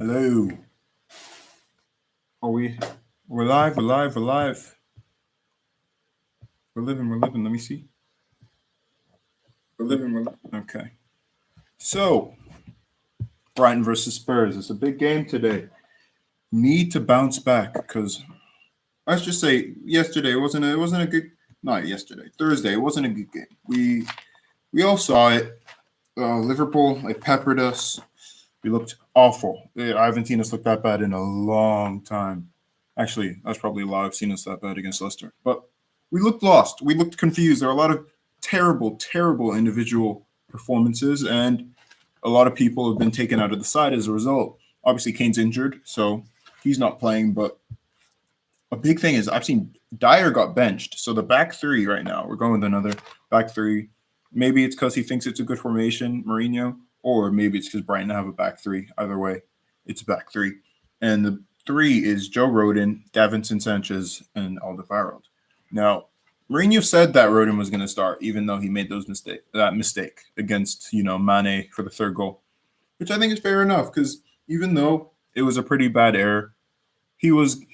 Hello. Are we? We're live. We're live. We're live. We're living. We're living. Let me see. We're living. We're living. Okay. So, Brighton versus Spurs. It's a big game today. Need to bounce back because let's just say yesterday it wasn't a good. Not yesterday. Thursday. It wasn't a good game. We all saw it. Liverpool peppered us. We looked awful. I haven't seen us look that bad in a long time. Actually, that's probably a lie. I've seen us that bad against Leicester. But we looked lost. We looked confused. There are a lot of terrible, terrible individual performances, and a lot of people have been taken out of the side as a result. Obviously, Kane's injured, so he's not playing. But a big thing is I've seen Dyer got benched. So the back three right now, we're going with another back three. Maybe it's because he thinks it's a good formation, Mourinho, or maybe it's because Brighton have a back three. Either way, it's a back three. And the three is Joe Rodon, Davinson Sanchez, and Alderweireld. Now, Mourinho said that Rodon was going to start, even though he made that mistake against Mane for the third goal, which I think is fair enough because even though it was a pretty bad error, he was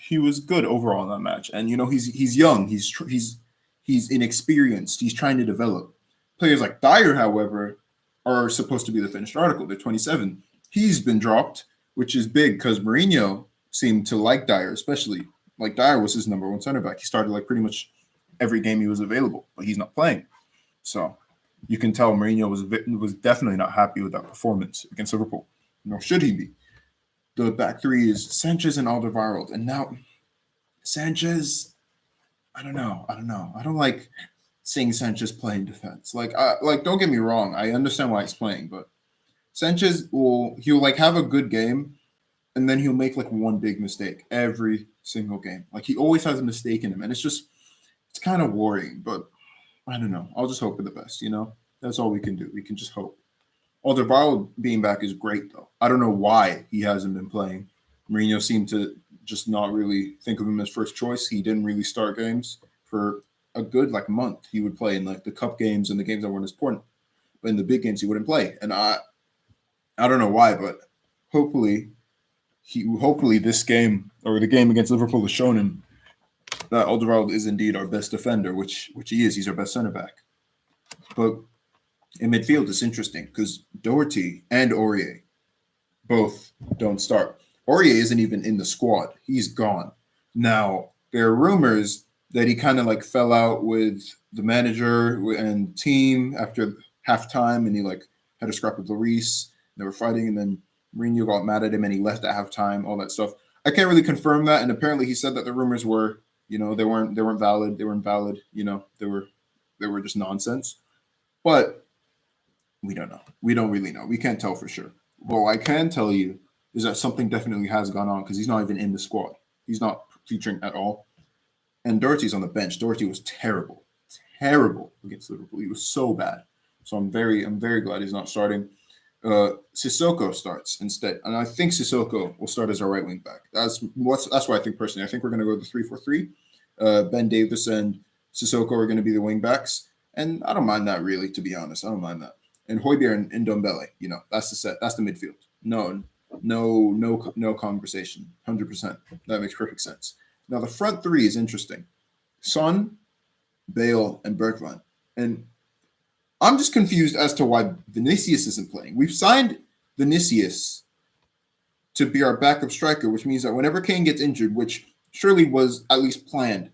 good overall in that match. And he's young, he's inexperienced, he's trying to develop. Players like Dyer, however, are supposed to be the finished article. They're 27. He's been dropped, which is big because Mourinho seemed to like Dyer, especially. Like Dyer was his number one center back. He started pretty much every game he was available, but he's not playing. So you can tell Mourinho was definitely not happy with that performance against Liverpool. Nor should he be. The back three is Sanchez and Alderweireld. And now Sanchez, I don't know. I don't like seeing Sanchez play in defense. Don't get me wrong. I understand why he's playing, but Sanchez he'll have a good game, and then he'll make one big mistake every single game. He always has a mistake in him, and it's kind of worrying. But I don't know. I'll just hope for the best. That's all we can do. We can just hope. Alderweireld being back is great, though. I don't know why he hasn't been playing. Mourinho seemed to just not really think of him as first choice. He didn't really start games for a good month. He would play in the cup games and the games that weren't as important, but in the big games he wouldn't play. And I don't know why, but hopefully this game or the game against Liverpool has shown him that Alderweireld is indeed our best defender, which he is. He's our best center back. But in midfield, it's interesting because Doherty and Aurier both don't start. Aurier isn't even in the squad. He's gone. Now, there are rumors that he kind of fell out with the manager and team after halftime, and he had a scrap with Lloris. They were fighting, and then Mourinho got mad at him, and he left at halftime. All that stuff. I can't really confirm that, and apparently he said that the rumors were, they weren't valid. They weren't valid. They were just nonsense. But we don't know. We don't really know. We can't tell for sure. What I can tell you is that something definitely has gone on because he's not even in the squad. He's not featuring at all. And Doherty's on the bench. Doherty was terrible against Liverpool. He was so bad. So I'm very glad he's not starting. Sissoko starts instead, and I think Sissoko will start as our right wing back. That's what I think personally. I think we're going to go to 3-4-3. Ben Davis and Sissoko are going to be the wing backs, and I don't mind that really. To be honest, I don't mind that. And Højbjerg and Ndombele, that's the set. That's the midfield. No conversation. 100%. That makes perfect sense. Now the front three is interesting. Son, Bale, and Bergwijn. And I'm just confused as to why Vinicius isn't playing. We've signed Vinicius to be our backup striker, which means that whenever Kane gets injured, which surely was at least planned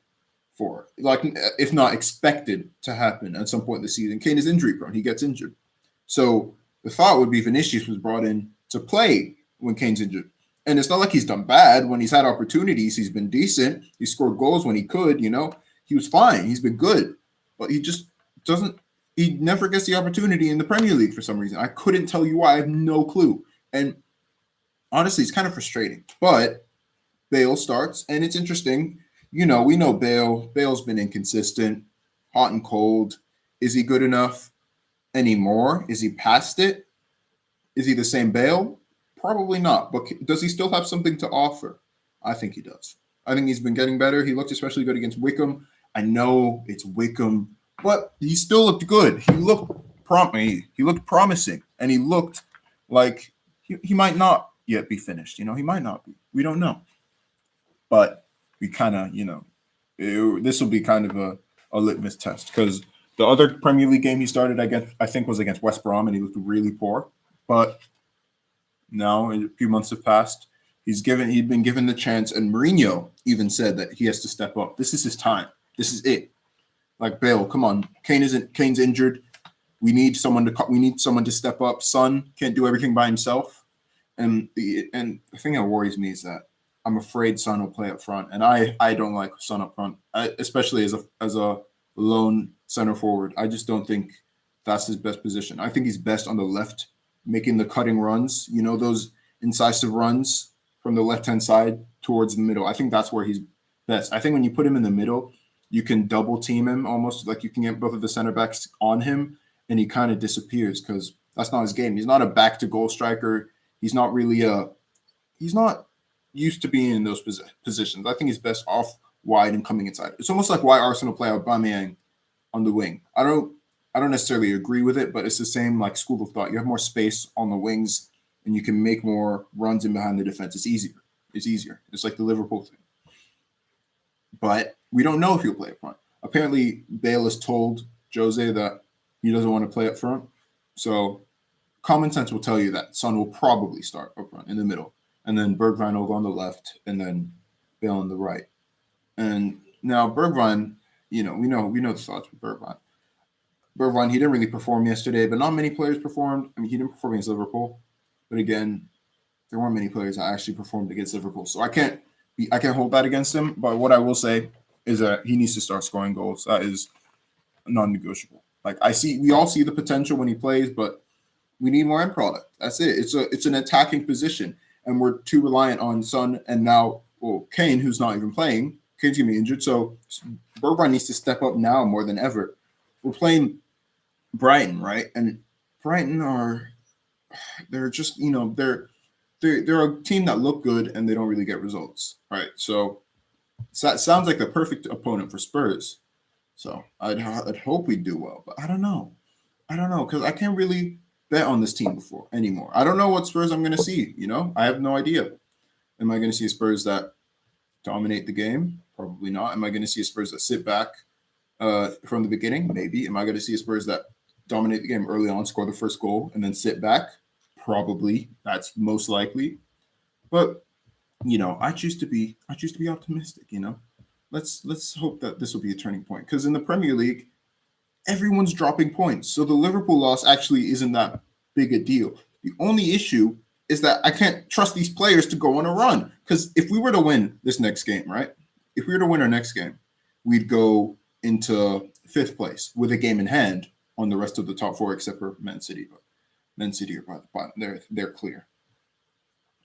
for, if not expected to happen at some point this season, Kane is injury prone. He gets injured. So the thought would be Vinicius was brought in to play when Kane's injured. And it's not like he's done bad. When he's had opportunities, he's been decent. He scored goals when he could, He was fine. He's been good. But he just doesn't – he never gets the opportunity in the Premier League for some reason. I couldn't tell you why. I have no clue. And honestly, it's kind of frustrating. But Bale starts, and it's interesting. We know Bale. Bale's been inconsistent, hot and cold. Is he good enough anymore? Is he past it? Is he the same Bale? Probably not. But does he still have something to offer? I think he does. I think he's been getting better. He looked especially good against Wickham. I know it's Wickham, but he still looked good. He looked promising, and he looked like he might not, yet be finished. He might not be. We don't know. But we kind of, this will be kind of a litmus test because the other Premier League game he started, I think, was against West Brom, and he looked really poor. But now, a few months have passed. He'd been given the chance, and Mourinho even said that he has to step up. This is his time. This is it. Like Bale, come on. Kane's injured. We need someone to step up. Son can't do everything by himself. And the thing that worries me is that I'm afraid Son will play up front, and I don't like Son up front, especially as a lone center forward. I just don't think that's his best position. I think he's best on the left, making the cutting runs. Those incisive runs from the left-hand side towards the middle. I think that's where he's best. I think when you put him in the middle, you can double team him almost, like you can get both of the center backs on him, and he kind of disappears because that's not his game. He's not a back-to-goal striker. He's not really he's not used to being in those positions. I think he's best off wide and coming inside. It's almost like why Arsenal play Aubameyang on the wing. I don't necessarily agree with it, but it's the same like school of thought. You have more space on the wings, and you can make more runs in behind the defense. It's easier. It's like the Liverpool thing. But we don't know if he'll play up front. Apparently, Bale has told Jose that he doesn't want to play up front. So common sense will tell you that Son will probably start up front in the middle. And then Bergwijn will go on the left, and then Bale on the right. And now Bergwijn, we know the thoughts with Bergwijn. Bergwijn, he didn't really perform yesterday, but not many players performed. I mean, he didn't perform against Liverpool. But again, there weren't many players that actually performed against Liverpool. So I can't hold that against him. But what I will say is that he needs to start scoring goals. That is non-negotiable. Like we all see the potential when he plays, but we need more end product. That's it. It's an attacking position, and we're too reliant on Son and now Kane, who's not even playing. Kane's gonna be injured, so Bergwijn needs to step up now more than ever. We're playing Brighton, right? And Brighton they're just they're a team that look good and they don't really get results, right? So that sounds like the perfect opponent for Spurs. So I'd hope we do well, but I don't know because I can't really bet on this team anymore. I don't know what Spurs I'm going to see. I have no idea. Am I going to see a Spurs that dominate the game? Probably not. Am I going to see a Spurs that sit back from the beginning? Maybe. Am I going to see a Spurs that dominate the game early on, score the first goal, and then sit back? Probably. That's most likely. But I choose to be optimistic. Let's hope that this will be a turning point, because in the Premier League, everyone's dropping points. So the Liverpool loss actually isn't that big a deal. The only issue is that I can't trust these players to go on a run. Because if we were to win this next game, right? If we were to win our next game, we'd go into 5th place with a game in hand on the rest of the top 4 except for Man City. But Man City are by the bottom. They're clear.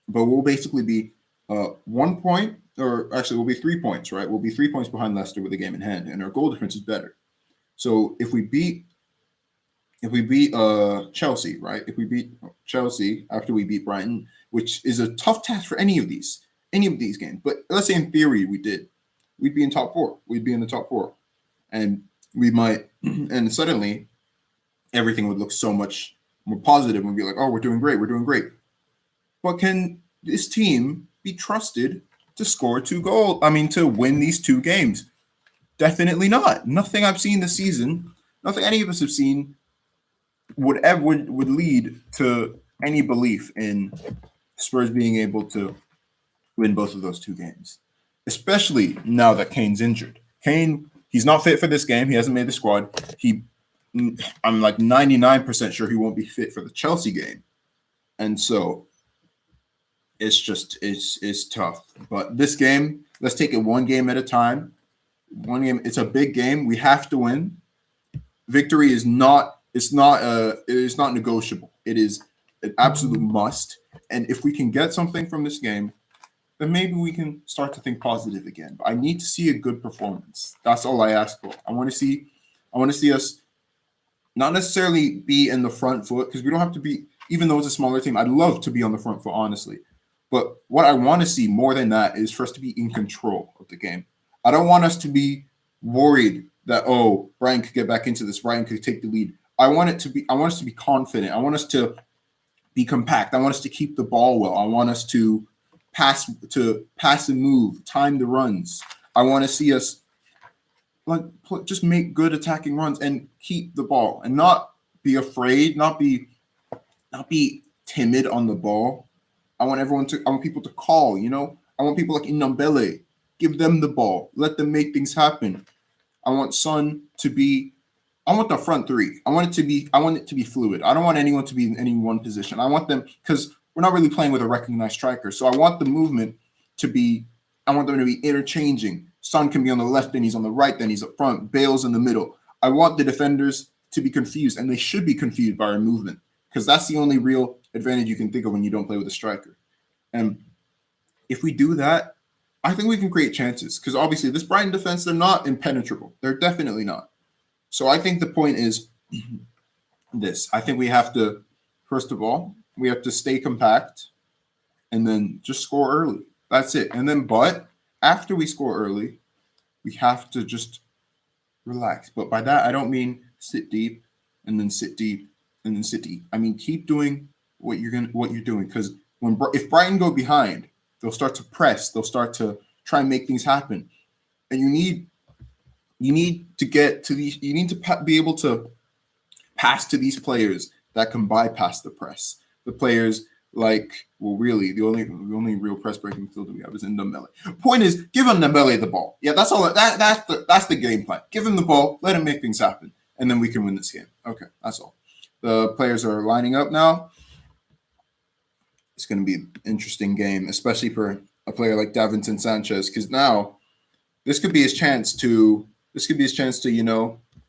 But we'll basically be 1 point, or actually we'll be 3 points, right? We'll be 3 points behind Leicester with a game in hand, and our goal difference is better. So if we beat Chelsea, right? If we beat Chelsea after we beat Brighton, which is a tough task for any of these games, but let's say in theory we did, we'd be in top 4. We'd be in the top 4, and we might, and suddenly everything would look so much more positive. We'd be like, oh, we're doing great. But can this team be trusted to score 2 goals? I mean, to win these 2 games? Definitely not. Nothing I've seen this season, nothing any of us have seen would lead to any belief in Spurs being able to win both of those 2 games, especially now that Kane's injured. Kane, he's not fit for this game. He hasn't made the squad. I'm like 99% sure he won't be fit for the Chelsea game. And so it's tough. But this game, let's take it one game at a time. One game, it's a big game. We have to win. Victory is not negotiable. It is an absolute must. And if we can get something from this game, then maybe we can start to think positive again. But I need to see a good performance. That's all I ask for. I want to see us not necessarily be in the front foot, because we don't have to be, even though it's a smaller team, I'd love to be on the front foot, honestly. But what I want to see more than that is for us to be in control of the game. I don't want us to be worried that, oh, Brighton could get back into this, Brighton could take the lead. I want us to be confident. I want us to be compact. I want us to keep the ball well. I want us to pass and move, time the runs. I want to see us just make good attacking runs and keep the ball and not be afraid, not be timid on the ball. I want people to call, I want people like Ndombele, give them the ball, let them make things happen. I want I want the front three. I want it to be fluid. I don't want anyone to be in any one position. I want them, because we're not really playing with a recognized striker. So I want the movement I want them to be interchanging. Son can be on the left, then he's on the right, then he's up front. Bale's in the middle. I want the defenders to be confused, and they should be confused by our movement, because that's the only real advantage you can think of when you don't play with a striker. And if we do that, I think we can create chances, because obviously this Brighton defense, they're not impenetrable. They're definitely not. So I think the point is this. I think we have to, first of all, we have to stay compact and then just score early. That's it. And then, but after we score early, we have to just relax. But by that, I don't mean sit deep and then sit deep and then sit deep. I mean, keep doing what you're doing. Because if Brighton go behind, they'll start to press. They'll start to try and make things happen. And you need to get to these. You need to be able to pass to these players that can bypass the press. The players really, the only real press breaking midfielder we have is Ndombele. Point is, give Ndombele the ball. Yeah, that's all. That's the game plan. Give him the ball, let him make things happen, and then we can win this game. Okay, that's all. The players are lining up now. It's going to be an interesting game, especially for a player like Davinson Sanchez, because now this could be his chance to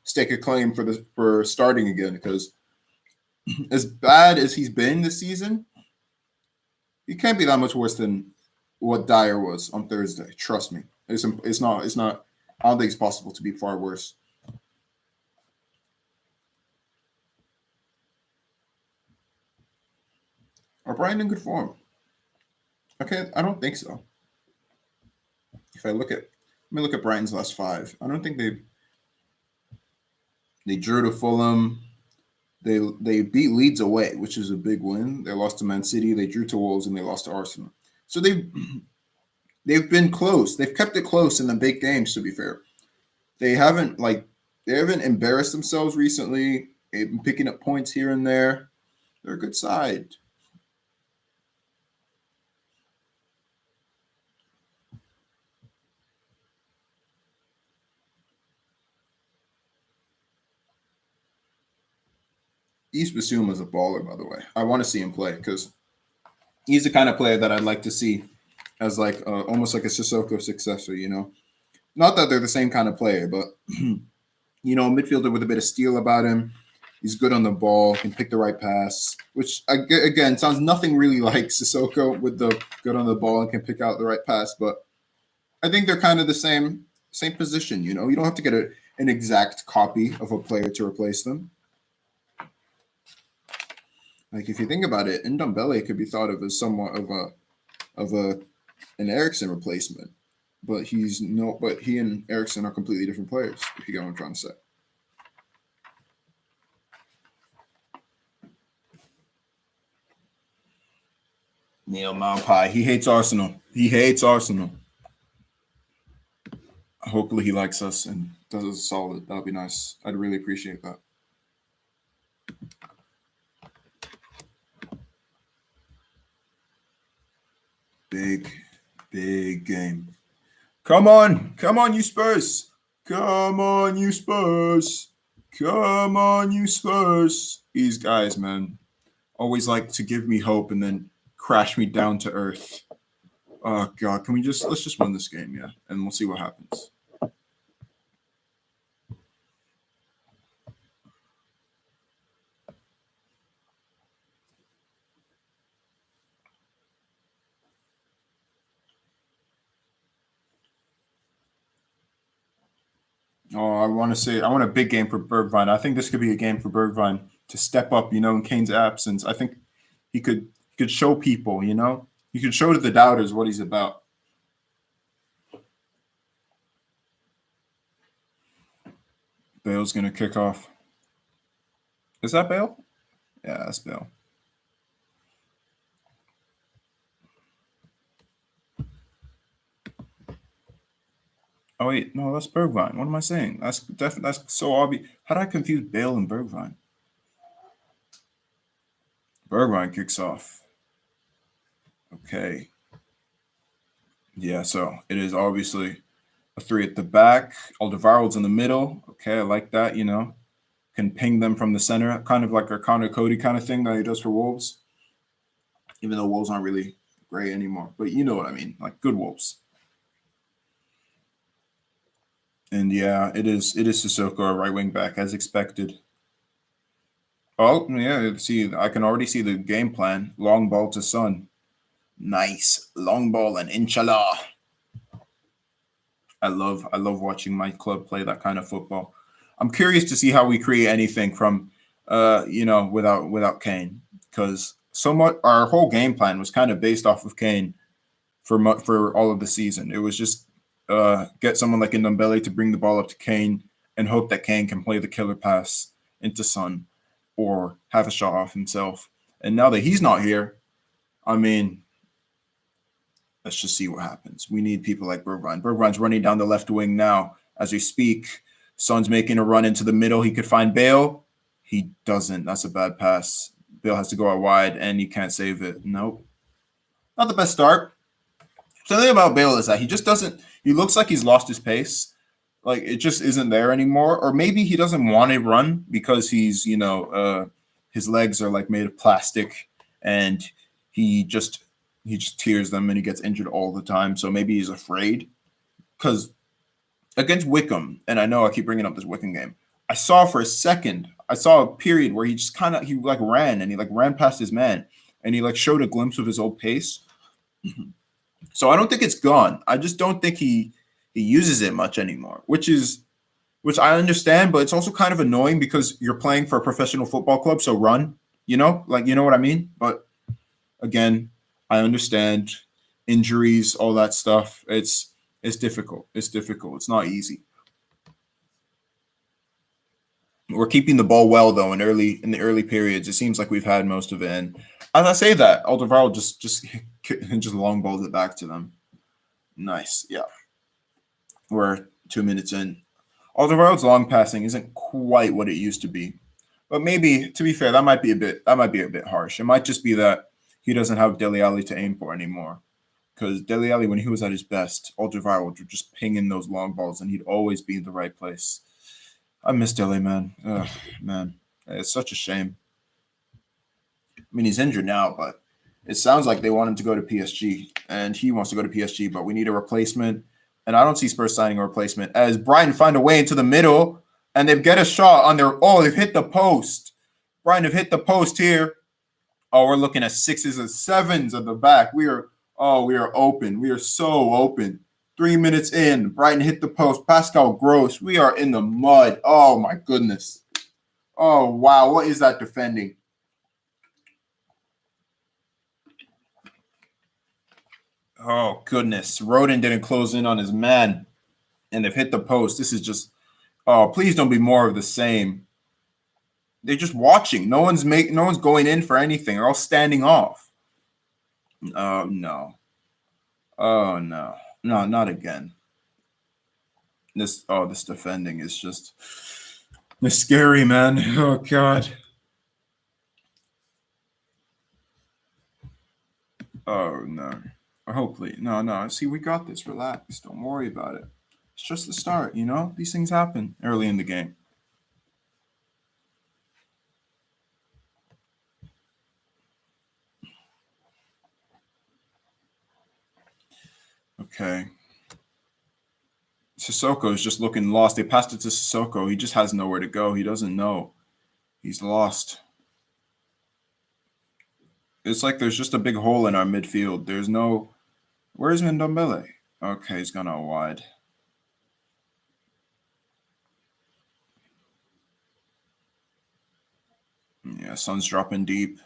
stake a claim for starting again. Because as bad as he's been this season, he can't be that much worse than what Dyer was on Thursday. Trust me, it's not. I don't think it's possible to be far worse. Are Brighton in good form? Okay, I don't think so. If I look at Brighton's last 5. I don't think they drew to Fulham. They beat Leeds away, which is a big win. They lost to Man City. They drew to Wolves, and they lost to Arsenal. So they've been close. They've kept it close in the big games. To be fair, they haven't embarrassed themselves recently. They've been picking up points here and there. They're a good side. East Basuma is a baller, by the way. I want to see him play because he's the kind of player that I'd like to see as almost like a Sissoko successor. Not that they're the same kind of player, but midfielder with a bit of steel about him. He's good on the ball, can pick the right pass, which again sounds nothing really like Sissoko with the good on the ball and can pick out the right pass. But I think they're kind of the same position. You don't have to get an exact copy of a player to replace them. If you think about it, Ndombele could be thought of as somewhat of an Eriksen replacement, but he and Eriksen are completely different players. If you get what I'm trying to say. Neil Maupay, he hates Arsenal. Hopefully he likes us and does us solid. That would be nice. I'd really appreciate that. Big game. Come on, you Spurs. Come on, you Spurs. These guys, man, always like to give me hope and then crash me down to earth. Oh God, let's just win this game, yeah, and we'll see what happens. Oh, I want a big game for Bergwijn. I think this could be a game for Bergwijn to step up, in Kane's absence. I think he could show people, he could show to the doubters what he's about. Bale's going to kick off. Is that Bale? Yeah, that's Bale. Oh wait, no, that's Bergwijn. What am I saying? That's definitely that's so obvious. How did I confuse Bale and Bergwijn? Bergwijn kicks off. Okay. Yeah, so it is obviously a three at the back. Alderweireld's in the middle. Okay, I like that, Can ping them from the center, kind of like a Connor Cody kind of thing that he does for Wolves. Even though Wolves aren't really great anymore. But you know what I mean, like good Wolves. And yeah, it is Sissoko, a right wing back, as expected. Oh, yeah, see, I can already see the game plan. Long ball to Son. Nice. Long ball and inshallah. I love watching my club play that kind of football. I'm curious to see how we create anything from without Kane, because somewhat our whole game plan was kind of based off of Kane for all of the season. It was just get someone like Ndombele to bring the ball up to Kane and hope that Kane can play the killer pass into Son or have a shot off himself. And now that he's not here, I mean, let's just see what happens. We need people like Bergwijn. Bergwijn's running down the left wing now as we speak. Son's making a run into the middle. He could find Bale. He doesn't. That's a bad pass. Bale has to go out wide, and he can't save it. Nope. Not the best start. Something about Bale is that he just doesn't. He looks like he's lost his pace. Like it just isn't there anymore. Or maybe he doesn't want to run because he's, his legs are like made of plastic, and he just tears them and he gets injured all the time. So maybe he's afraid. Because against Wickham, and I know I keep bringing up this Wickham game, I saw a period where he just he ran and he ran past his man and he showed a glimpse of his old pace. So I don't think it's gone. I just don't think he uses it much anymore, which I understand, but it's also kind of annoying because you're playing for a professional football club, so run, you know what I mean? But again, I understand injuries, all that stuff. It's difficult. It's difficult. It's not easy. We're keeping the ball well though in the early periods. It seems like we've had most of it. And as I say that, Alderweireld just long balled it back to them. Nice. Yeah. We're 2 minutes in. Alderweireld's long passing isn't quite what it used to be. But maybe, to be fair, that might be a bit harsh. It might just be that he doesn't have Dele Alli to aim for anymore. Because Dele Alli, when he was at his best, Alderweireld would just ping in those long balls and he'd always be in the right place. I miss Dele, man. Ugh, man. It's such a shame. I mean, he's injured now, but it sounds like they want him to go to PSG. And he wants to go to PSG, but we need a replacement. And I don't see Spurs signing a replacement as Brighton find a way into the middle and they get a shot on they've hit the post. Brighton have hit the post here. Oh, we're looking at 6s and 7s at the back. We are open. We are so open. 3 minutes in, Brighton hit the post. Pascal Gross, we are in the mud. Oh, my goodness. Oh, wow. What is that defending? Oh, goodness. Rodin didn't close in on his man, and they've hit the post. This is just, please don't be more of the same. They're just watching. No one's going in for anything. They're all standing off. Oh, no. Oh, no. No, not again. This defending is just it's scary, man. Oh, God. Oh, no. Hopefully. No. See, we got this. Relax. Don't worry about it. It's just the start, These things happen early in the game. Okay. Sissoko is just looking lost. They passed it to Sissoko. He just has nowhere to go. He doesn't know. He's lost. It's like there's just a big hole in our midfield. There's no... Where's Ndombele? Okay, he's gone out wide. Yeah, Son's dropping deep.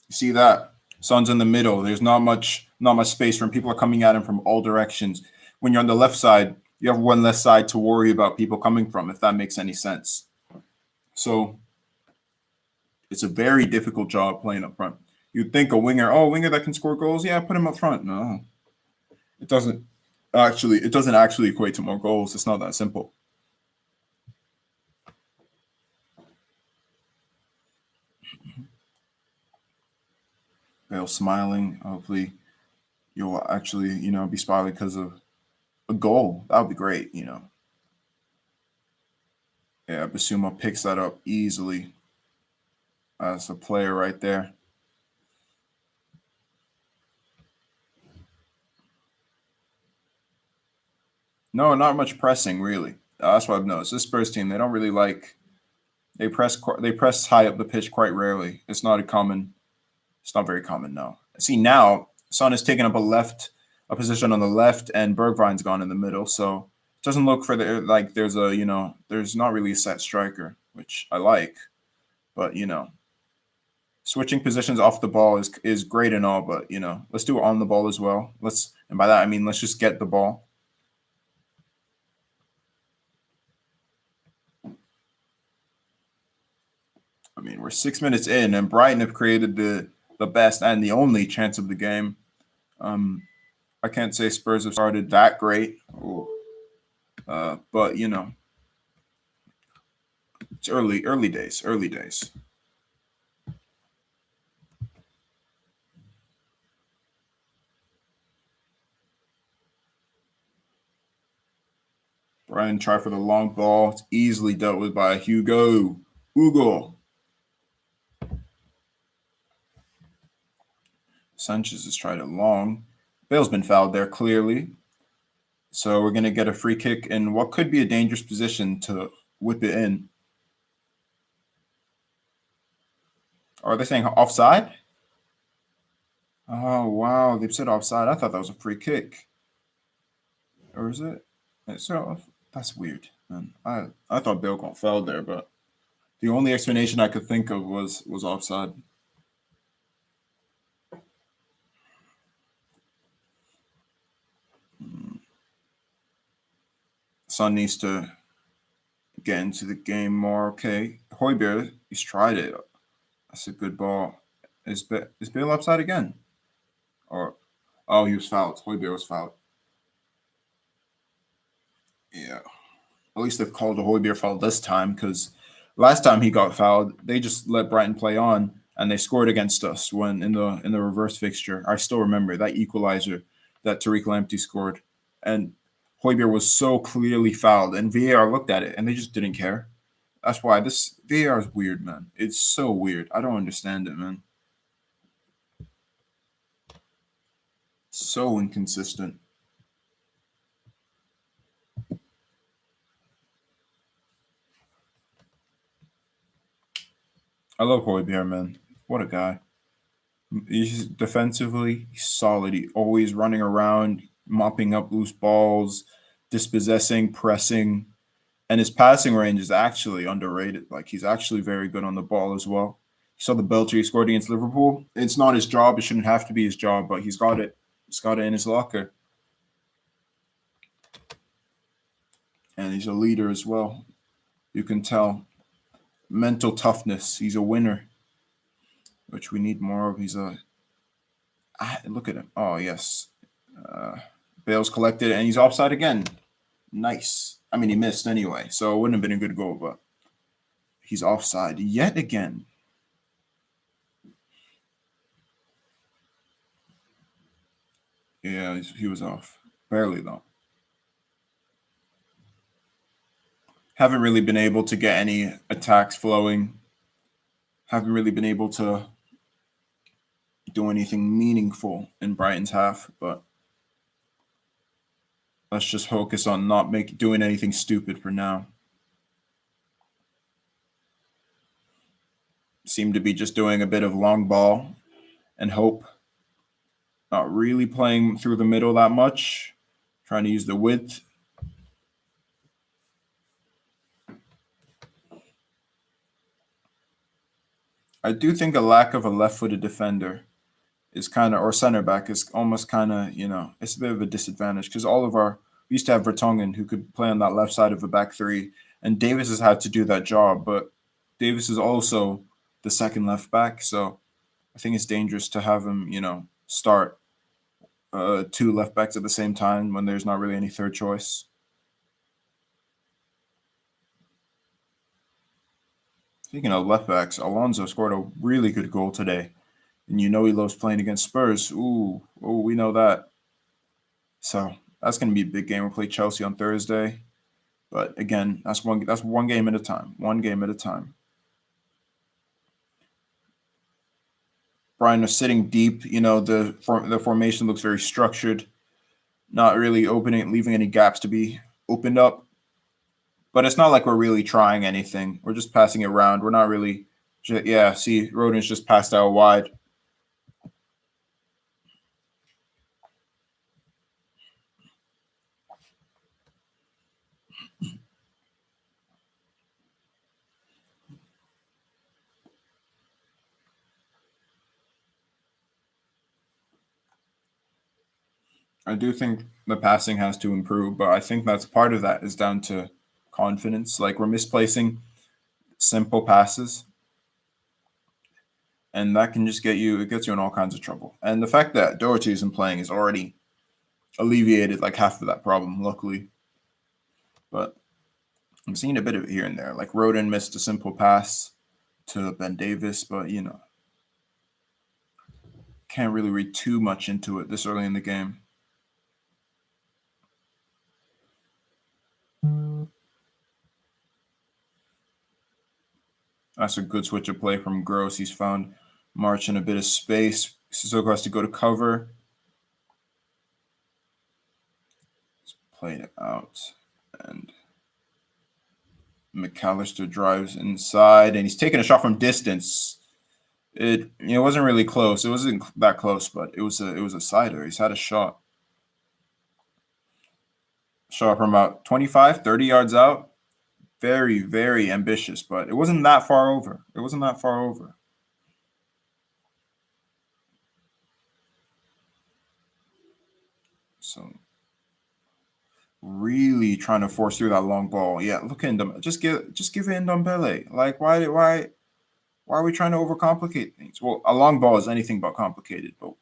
You see that? Son's in the middle. There's not much space from people are coming at him from all directions. When you're on the left side, you have one less side to worry about people coming from, if that makes any sense. So it's a very difficult job playing up front. You'd think a winger, oh, a winger that can score goals, yeah, put him up front. No, it doesn't actually equate to more goals. It's not that simple. Bale smiling. Hopefully, you'll actually, be smiling because of a goal. That would be great. Yeah, Basuma picks that up easily as a player right there. No, not much pressing really. That's what I've noticed. This Spurs team, they don't really like they press high up the pitch quite rarely. It's not a common. It's not very common. No. See now, Son is taking up a position on the left, and Bergwijn's gone in the middle. So it doesn't look for the like there's not really a set striker, which I like, but switching positions off the ball is great and all, but let's do it on the ball as well. And by that I mean let's just get the ball. I mean, we're 6 minutes in, and Brighton have created the best and the only chance of the game. I can't say Spurs have started that great, but it's early days, early days. Brian tried for the long ball. It's easily dealt with by Hugo. Sanchez has tried it long. Bale's been fouled there clearly. So we're going to get a free kick in what could be a dangerous position to whip it in. Are they saying offside? Oh, wow. They've said offside. I thought that was a free kick. Or is it? So that's weird, man. I thought Bale got fouled there, but the only explanation I could think of was offside. Son needs to get into the game more. Okay, Højbjerg, he's tried it. That's a good ball. Is Bale upside again? Or he was fouled. Højbjerg was fouled. Yeah. At least they've called a Højbjerg foul this time because last time he got fouled, they just let Brighton play on and they scored against us when in the reverse fixture. I still remember that equalizer that Tariq Lamptey scored. And Højbjerg was so clearly fouled, and VAR looked at it and they just didn't care. That's why this VAR is weird, man. It's so weird. I don't understand it, man. So inconsistent. I love Højbjerg, man. What a guy. He's defensively solid. He always running around, mopping up loose balls, dispossessing, pressing, and his passing range is actually underrated. Like he's actually very good on the ball as well. You saw the belter he scored against Liverpool. It's not his job. It shouldn't have to be his job, but he's got it. He's got it in his locker, and he's a leader as well. You can tell mental toughness. He's a winner, which we need more of. Look at him. Oh yes, Bale's collected, and he's offside again. Nice. I mean, he missed anyway, so it wouldn't have been a good goal, but he's offside yet again. Yeah, he was off. Barely, though. Haven't really been able to get any attacks flowing. Haven't really been able to do anything meaningful in Brighton's half, but let's just focus on not doing anything stupid for now. Seem to be just doing a bit of long ball and hope. Not really playing through the middle that much. Trying to use the width. I do think a lack of a left-footed defender is kind of, or center back is almost kind of, it's a bit of a disadvantage because we used to have Vertonghen who could play on that left side of a back three, and Davis has had to do that job, but Davis is also the second left back, so I I think it's dangerous to have him, start two left backs at the same time when there's not really any third choice. Speaking of left backs, Alonso scored a really good goal today, and he loves playing against Spurs. Ooh, we know that. So that's going to be a big game. We'll play Chelsea on Thursday, but again, that's one game at a time. One game at a time. Brian is sitting deep. The formation looks very structured, not really leaving any gaps to be opened up. But it's not like we're really trying anything. We're just passing it around. We're not really. Yeah, see, Rodin's just passed out wide. I do think the passing has to improve, but I think that's part of that is down to confidence. Like we're misplacing simple passes, and that can just it gets you in all kinds of trouble. And the fact that Doherty isn't playing is already alleviated like half of that problem, luckily. But I'm seeing a bit of it here and there. Like Rodin missed a simple pass to Ben Davis, but can't really read too much into it this early in the game. That's a good switch of play from Gross. He's found March in a bit of space. Sissoko has to go to cover. He's played it out. And McAllister drives inside, and he's taking a shot from distance. It wasn't really close. It wasn't that close, but it was a sider. He's had a shot. Shot from about 25, 30 yards out. Very, very ambitious, but it wasn't that far over. So really trying to force through that long ball. Yeah, look at him. Just give it Ndombele. Like why are we trying to overcomplicate things? Well, a long ball is anything but complicated, but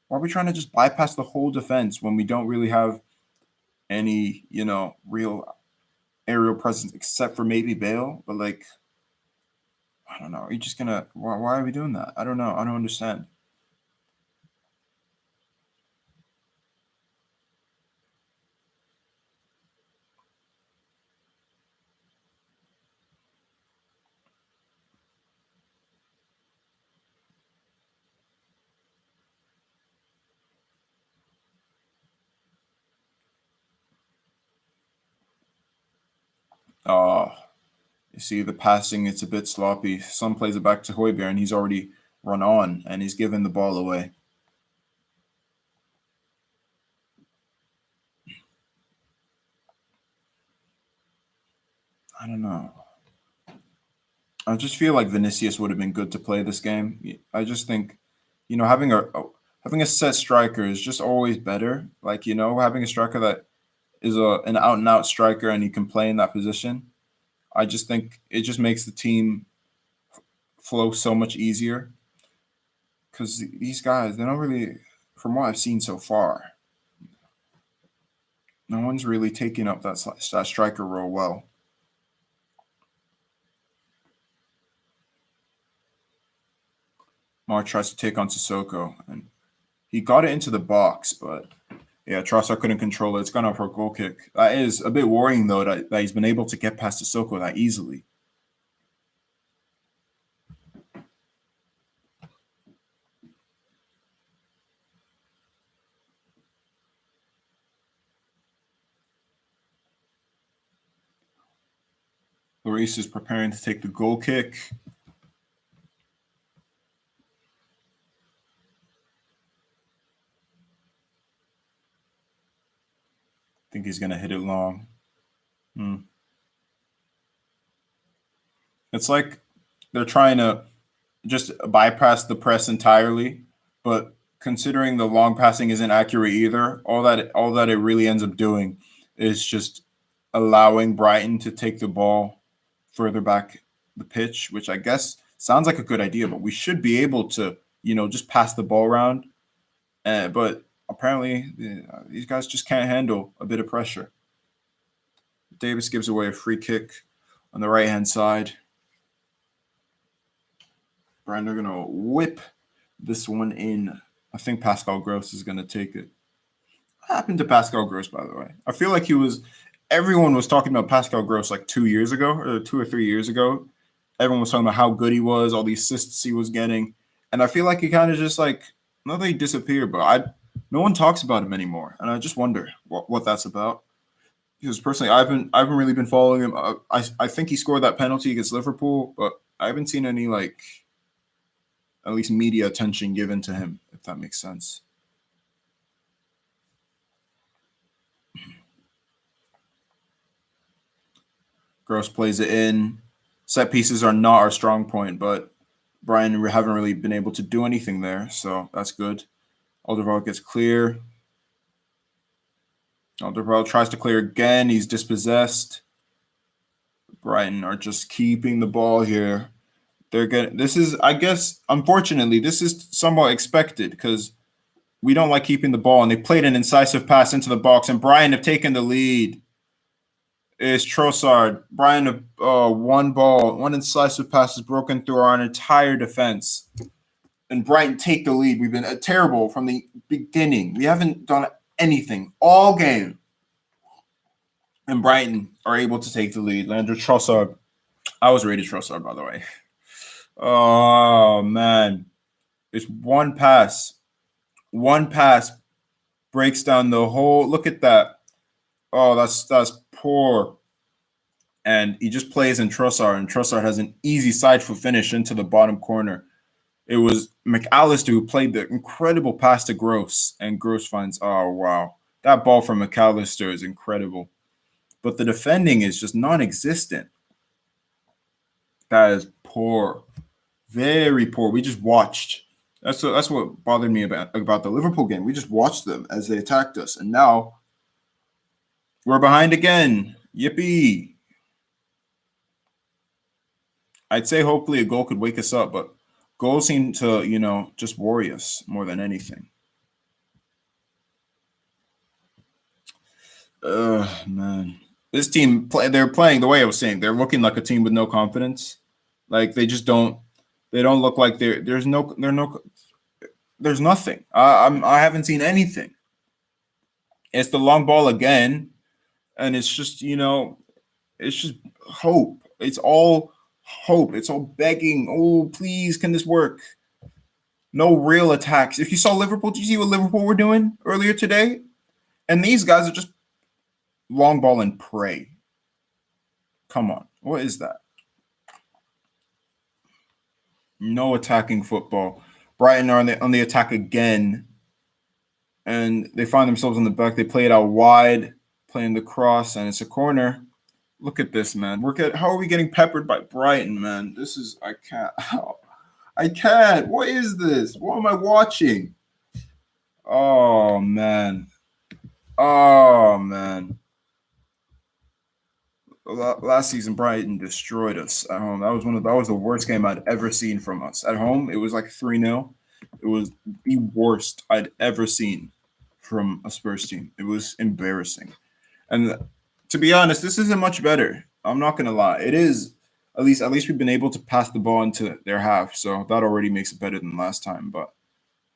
why are we trying to just bypass the whole defense when we don't really have any, real aerial presence except for maybe Bale? But like, I don't know. Are you just gonna? Why are we doing that? I don't know. I don't understand. You see the passing, it's a bit sloppy. Some plays it back to Højbjerg, and he's already run on, and he's given the ball away. I don't know. I just feel like Vinicius would have been good to play this game. I just think, having a set striker is just always better. Like having a striker that is an out and out striker and he can play in that position. I just think it just makes the team flow so much easier because these guys, they don't really, from what I've seen so far, no one's really taking up that striker role well. Mar tries to take on Sissoko, and he got it into the box, but yeah, Trossard couldn't control it. It's gone off for a goal kick. That is a bit worrying, though, that he's been able to get past Sissoko that easily. Lloris is preparing to take the goal kick. I think he's going to hit it long. It's like they're trying to just bypass the press entirely, but considering the long passing isn't accurate either, all that it really ends up doing is just allowing Brighton to take the ball further back the pitch, which I guess sounds like a good idea, but we should be able to, just pass the ball around. But apparently, these guys just can't handle a bit of pressure. Davis gives away a free kick on the right hand side. Brighton are going to whip this one in. I think Pascal Gross is going to take it. What happened to Pascal Gross, by the way? I feel like everyone was talking about Pascal Gross like 2 years ago, or 2 or 3 years ago. Everyone was talking about how good he was, all the assists he was getting. And I feel like he kind of just like, not that he disappeared, but no one talks about him anymore. And I just wonder what that's about. Because personally, I haven't really been following him. I think he scored that penalty against Liverpool, but I haven't seen any like at least media attention given to him, if that makes sense. Gross plays it in. Set pieces are not our strong point, but Brighton haven't really been able to do anything there, so that's good. Alderweireld gets clear. Alderweireld tries to clear again. He's dispossessed. Brighton are just keeping the ball here. This is, I guess, unfortunately, this is somewhat expected because we don't like keeping the ball, and they played an incisive pass into the box, and Brighton have taken the lead. It's Trossard. Brighton, one incisive pass is broken through our entire defense, and Brighton take the lead. We've been terrible from the beginning. We haven't done anything all game, and Brighton are able to take the lead. Leandro Trossard. I was rated Trossard, by the way. Oh, man. It's one pass. One pass breaks down the whole. Look at that. Oh, that's poor. And he just plays in Trossard, and Trossard has an easy side foot finish into the bottom corner. It was McAllister who played the incredible pass to Gross, and Gross finds, oh, wow. That ball from McAllister is incredible. But the defending is just non-existent. That is poor. Very poor. We just watched. That's what bothered me about the Liverpool game. We just watched them as they attacked us. And now we're behind again. Yippee. I'd say hopefully a goal could wake us up, but goals seem to, just worry us more than anything. Man. This team, they're playing the way I was saying. They're looking like a team with no confidence. Like they just don't look like there's nothing. I haven't seen anything. It's the long ball again, and it's just it's just hope. It's all hope. It's all begging. Oh, please, can this work? No real attacks. If you saw Liverpool, did you see what Liverpool were doing earlier today? And these guys are just long ball and pray. Come on, what is that? No attacking football. Brighton are on the attack again, and they find themselves on the back. They play it out wide, playing the cross, and it's a corner. Look at this, man. How are we getting peppered by Brighton, man? I can't. I can't. What is this? What am I watching? Oh, man. Oh, man. Last season, Brighton destroyed us at home. That was the worst game I'd ever seen from us. At home, it was like 3-0. It was the worst I'd ever seen from a Spurs team. It was embarrassing. And to be honest, this isn't much better. I'm not gonna lie. It is at least we've been able to pass the ball into their half, so that already makes it better than last time. But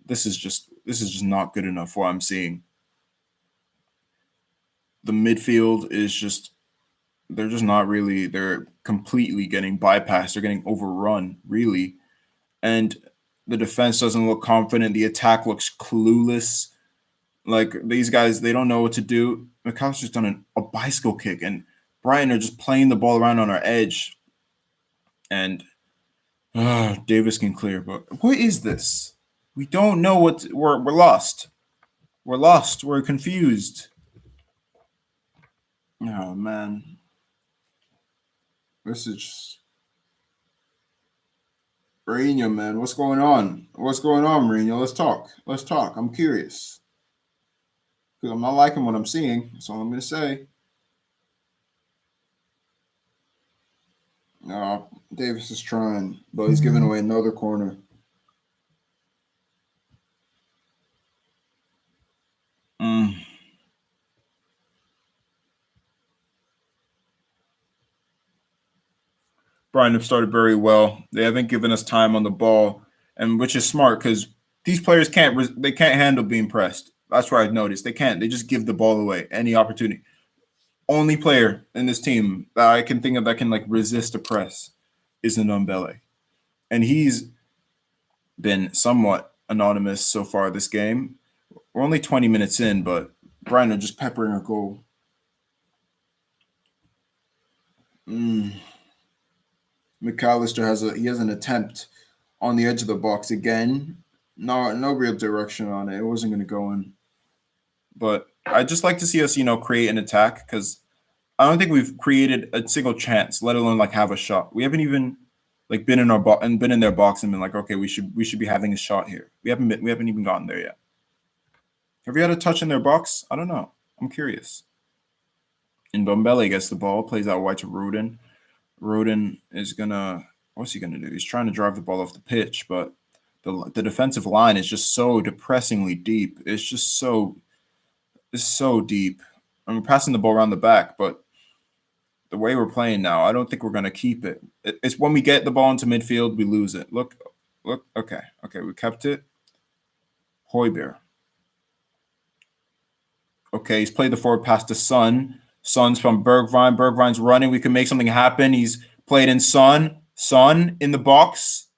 this is just not good enough. What I'm seeing, the midfield is just they're just not really. They're completely getting bypassed. They're getting overrun, really, and the defense doesn't look confident. The attack looks clueless. Like these guys, they don't know what to do. McAllister's done a bicycle kick, and Brighton are just playing the ball around on our edge. And Davis can clear, but what is this? We don't know we're lost. We're lost. We're confused. Oh man, this is just Mourinho, man. What's going on? What's going on, Mourinho? Let's talk. Let's talk. I'm curious because I'm not liking what I'm seeing. That's all I'm gonna say. Davis is trying, but he's giving away another corner. Brighton have started very well. They haven't given us time on the ball, and which is smart because these players they can't handle being pressed. That's what I've noticed. They can't. They just give the ball away any opportunity. Only player in this team that I can think of that can like resist a press is Ndombele, and he's been somewhat anonymous so far this game. We're only 20 minutes in, but Brighton are just peppering a goal. McAllister has an attempt on the edge of the box again. No real direction on it. It wasn't going to go in. But I just like to see us, create an attack because I don't think we've created a single chance, let alone like have a shot. We haven't even like been in our box and been in their box and been like, okay, we should be having a shot here. We haven't even gotten there yet. Have we had a touch in their box? I don't know. I'm curious. And Ndombele gets the ball, plays out wide to Rodin. Rodin is what's he gonna do? He's trying to drive the ball off the pitch, but the defensive line is just so depressingly deep. It's so deep. I mean, passing the ball around the back, but the way we're playing now, I don't think we're gonna keep it. It's when we get the ball into midfield, we lose it. Look. Okay, we kept it. Højbjerg. Okay, he's played the forward pass to Son. Son's from Bergwijn. Bergwijn's running. We can make something happen. He's played in Son. Son in the box.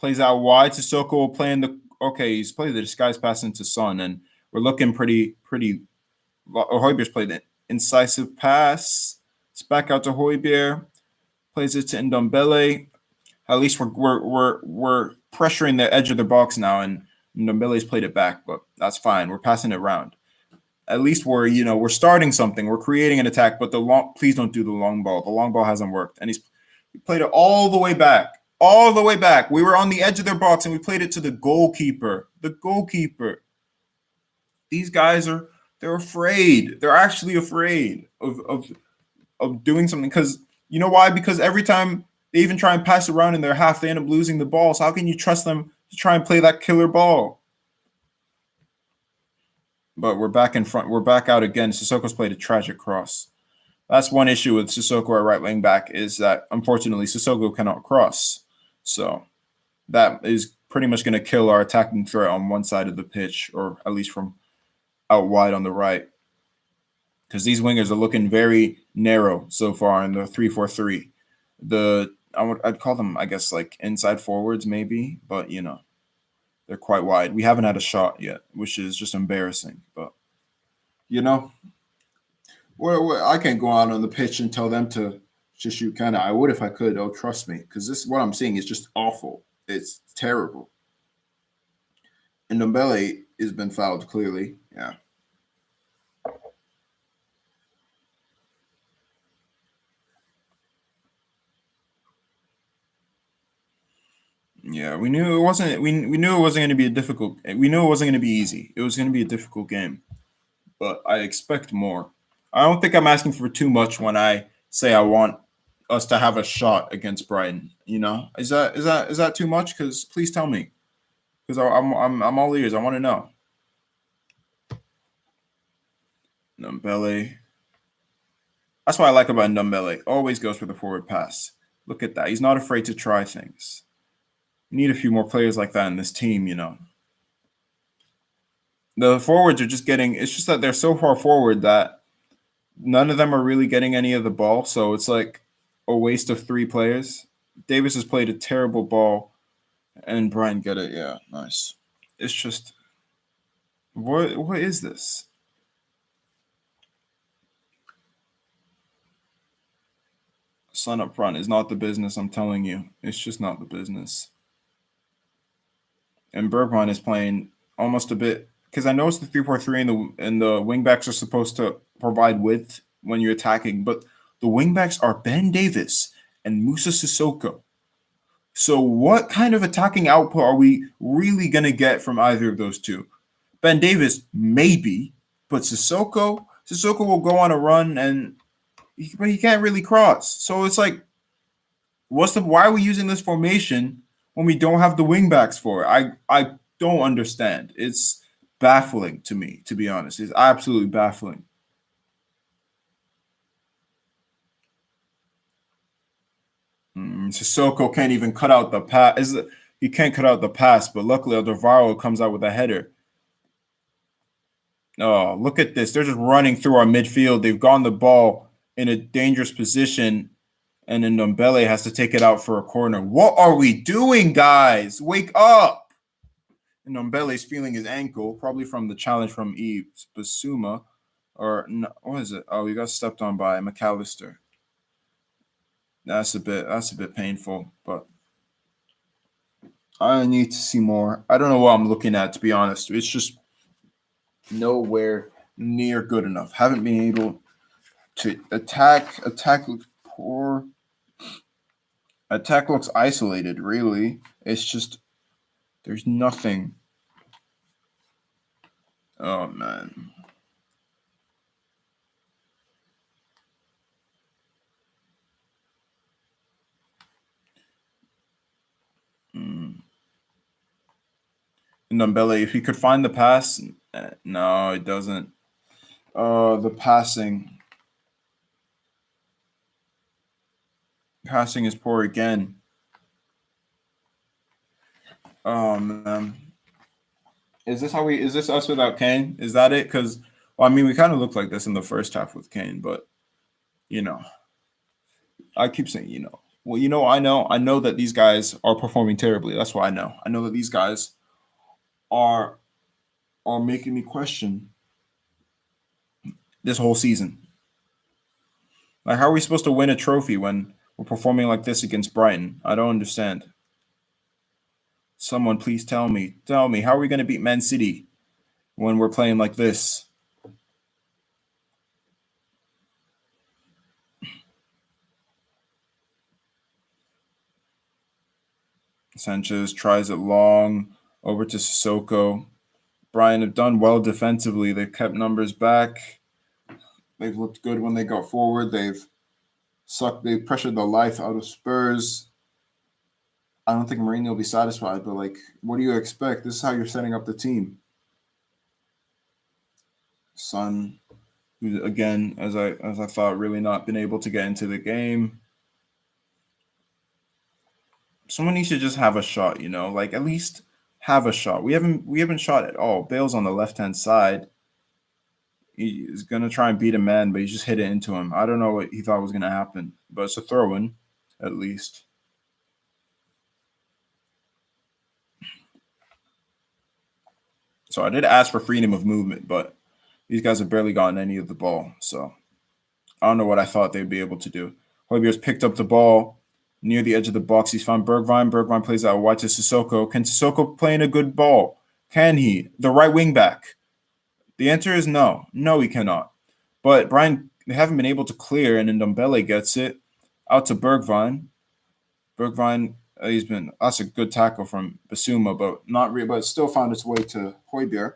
Plays out wide. Sissoko will play in the... Okay, he's played the disguise pass into Son, and we're looking pretty... Højbjerg's played an incisive pass. It's back out to Højbjerg. Plays it to Ndombele. At least we're pressuring the edge of the box now, and Ndombele's played it back, but that's fine. We're passing it around. At least we're starting something. We're creating an attack, but please don't do the long ball. The long ball hasn't worked, and he played it all the way back. All the way back. We were on the edge of their box, and we played it to the goalkeeper. The goalkeeper. These guys they're afraid. They're actually afraid of doing something. Because you know why? Because every time they even try and pass around in their half, they end up losing the ball. So how can you trust them to try and play that killer ball? But we're back in front. We're back out again. Sissoko's played a tragic cross. That's one issue with Sissoko at right wing back is that, unfortunately, Sissoko cannot cross. So that is pretty much going to kill our attacking threat on one side of the pitch, or at least from out wide on the right. Because these wingers are looking very narrow so far in the 3-4-3. I'd call them, I guess, like inside forwards maybe, but, they're quite wide. We haven't had a shot yet, which is just embarrassing. But, I can't go out on the pitch and tell them to shoot kind of. I would if I could. Oh, trust me. Because what I'm seeing is just awful. It's terrible. And Ndombele has been fouled, clearly. Yeah. Yeah, we knew it wasn't. We knew it wasn't going to be a difficult. We knew it wasn't going to be easy. It was going to be a difficult game, but I expect more. I don't think I'm asking for too much when I say I want us to have a shot against Brighton. Is that too much? Because please tell me, because I'm all ears. I want to know. Ndombele. That's what I like about Ndombele. Always goes for the forward pass. Look at that. He's not afraid to try things. We need a few more players like that in this team, The forwards are just it's just that they're so far forward that none of them are really getting any of the ball. So it's like a waste of 3 players. Davis has played a terrible ball, and Brian get it. Yeah, nice. It's just, what is this? Son up front is not the business, I'm telling you. It's just not the business. And Bergwijn is playing almost a bit, because I know it's the 3-4-3 and the wingbacks are supposed to provide width when you're attacking, but the wingbacks are Ben Davis and Moussa Sissoko. So what kind of attacking output are we really going to get from either of those two? Ben Davis, maybe, but Sissoko will go on a run, and he can't really cross. So it's like, why are we using this formation when we don't have the wingbacks for it? I don't understand. It's baffling to me, to be honest. It's absolutely baffling. Sissoko can't even cut out the pass. He can't cut out the pass, but luckily Alderweireld comes out with a header. Oh, look at this. They're just running through our midfield. They've gotten the ball in a dangerous position, and then Ndombele has to take it out for a corner. What are we doing, guys? Wake up! And Ndombele's feeling his ankle, probably from the challenge from Basuma. Or, no, what is it? Oh, he got stepped on by McAllister. That's a bit painful, but I need to see more. I don't know what I'm looking at, to be honest. It's just nowhere near good enough. Haven't been able to attack. Attack looks poor. Attack looks isolated, really. It's just there's nothing. Oh man. Ndombele, if he could find the pass, no, it doesn't. The passing is poor again. Is this us without Kane? Is that it? Because well, I mean, we kind of looked like this in the first half with Kane, but I keep saying, well, I know that these guys are performing terribly. That's why I know. I know that these guys are making me question this whole season. Like, how are we supposed to win a trophy when we're performing like this against Brighton? I don't understand. Someone please tell me, how are we going to beat Man City when we're playing like this? Sanchez tries it long over to Sissoko. Brighton have done well defensively. They've kept numbers back. They've looked good when they got forward. They've pressured the life out of Spurs. I don't think Mourinho will be satisfied, but what do you expect? This is how you're setting up the team. Son, who again, as I thought, really not been able to get into the game. Someone needs to just have a shot, at least have a shot. We haven't shot at all. Bale's on the left-hand side. He's gonna try and beat a man, but he just hit it into him. I don't know what he thought was gonna happen, but it's a throw-in, at least. So I did ask for freedom of movement, but these guys have barely gotten any of the ball. So I don't know what I thought they'd be able to do. Højbjerg's picked up the ball near the edge of the box. He's found Bergwijn. Bergwijn plays out wide to Sissoko. Can Sissoko play in a good ball? Can he? The right wing back. The answer is no. No, he cannot. But Brian, they haven't been able to clear, and Ndombele gets it out to Bergwijn. Bergwijn, that's a good tackle from Basuma, but still found its way to Højbjerg.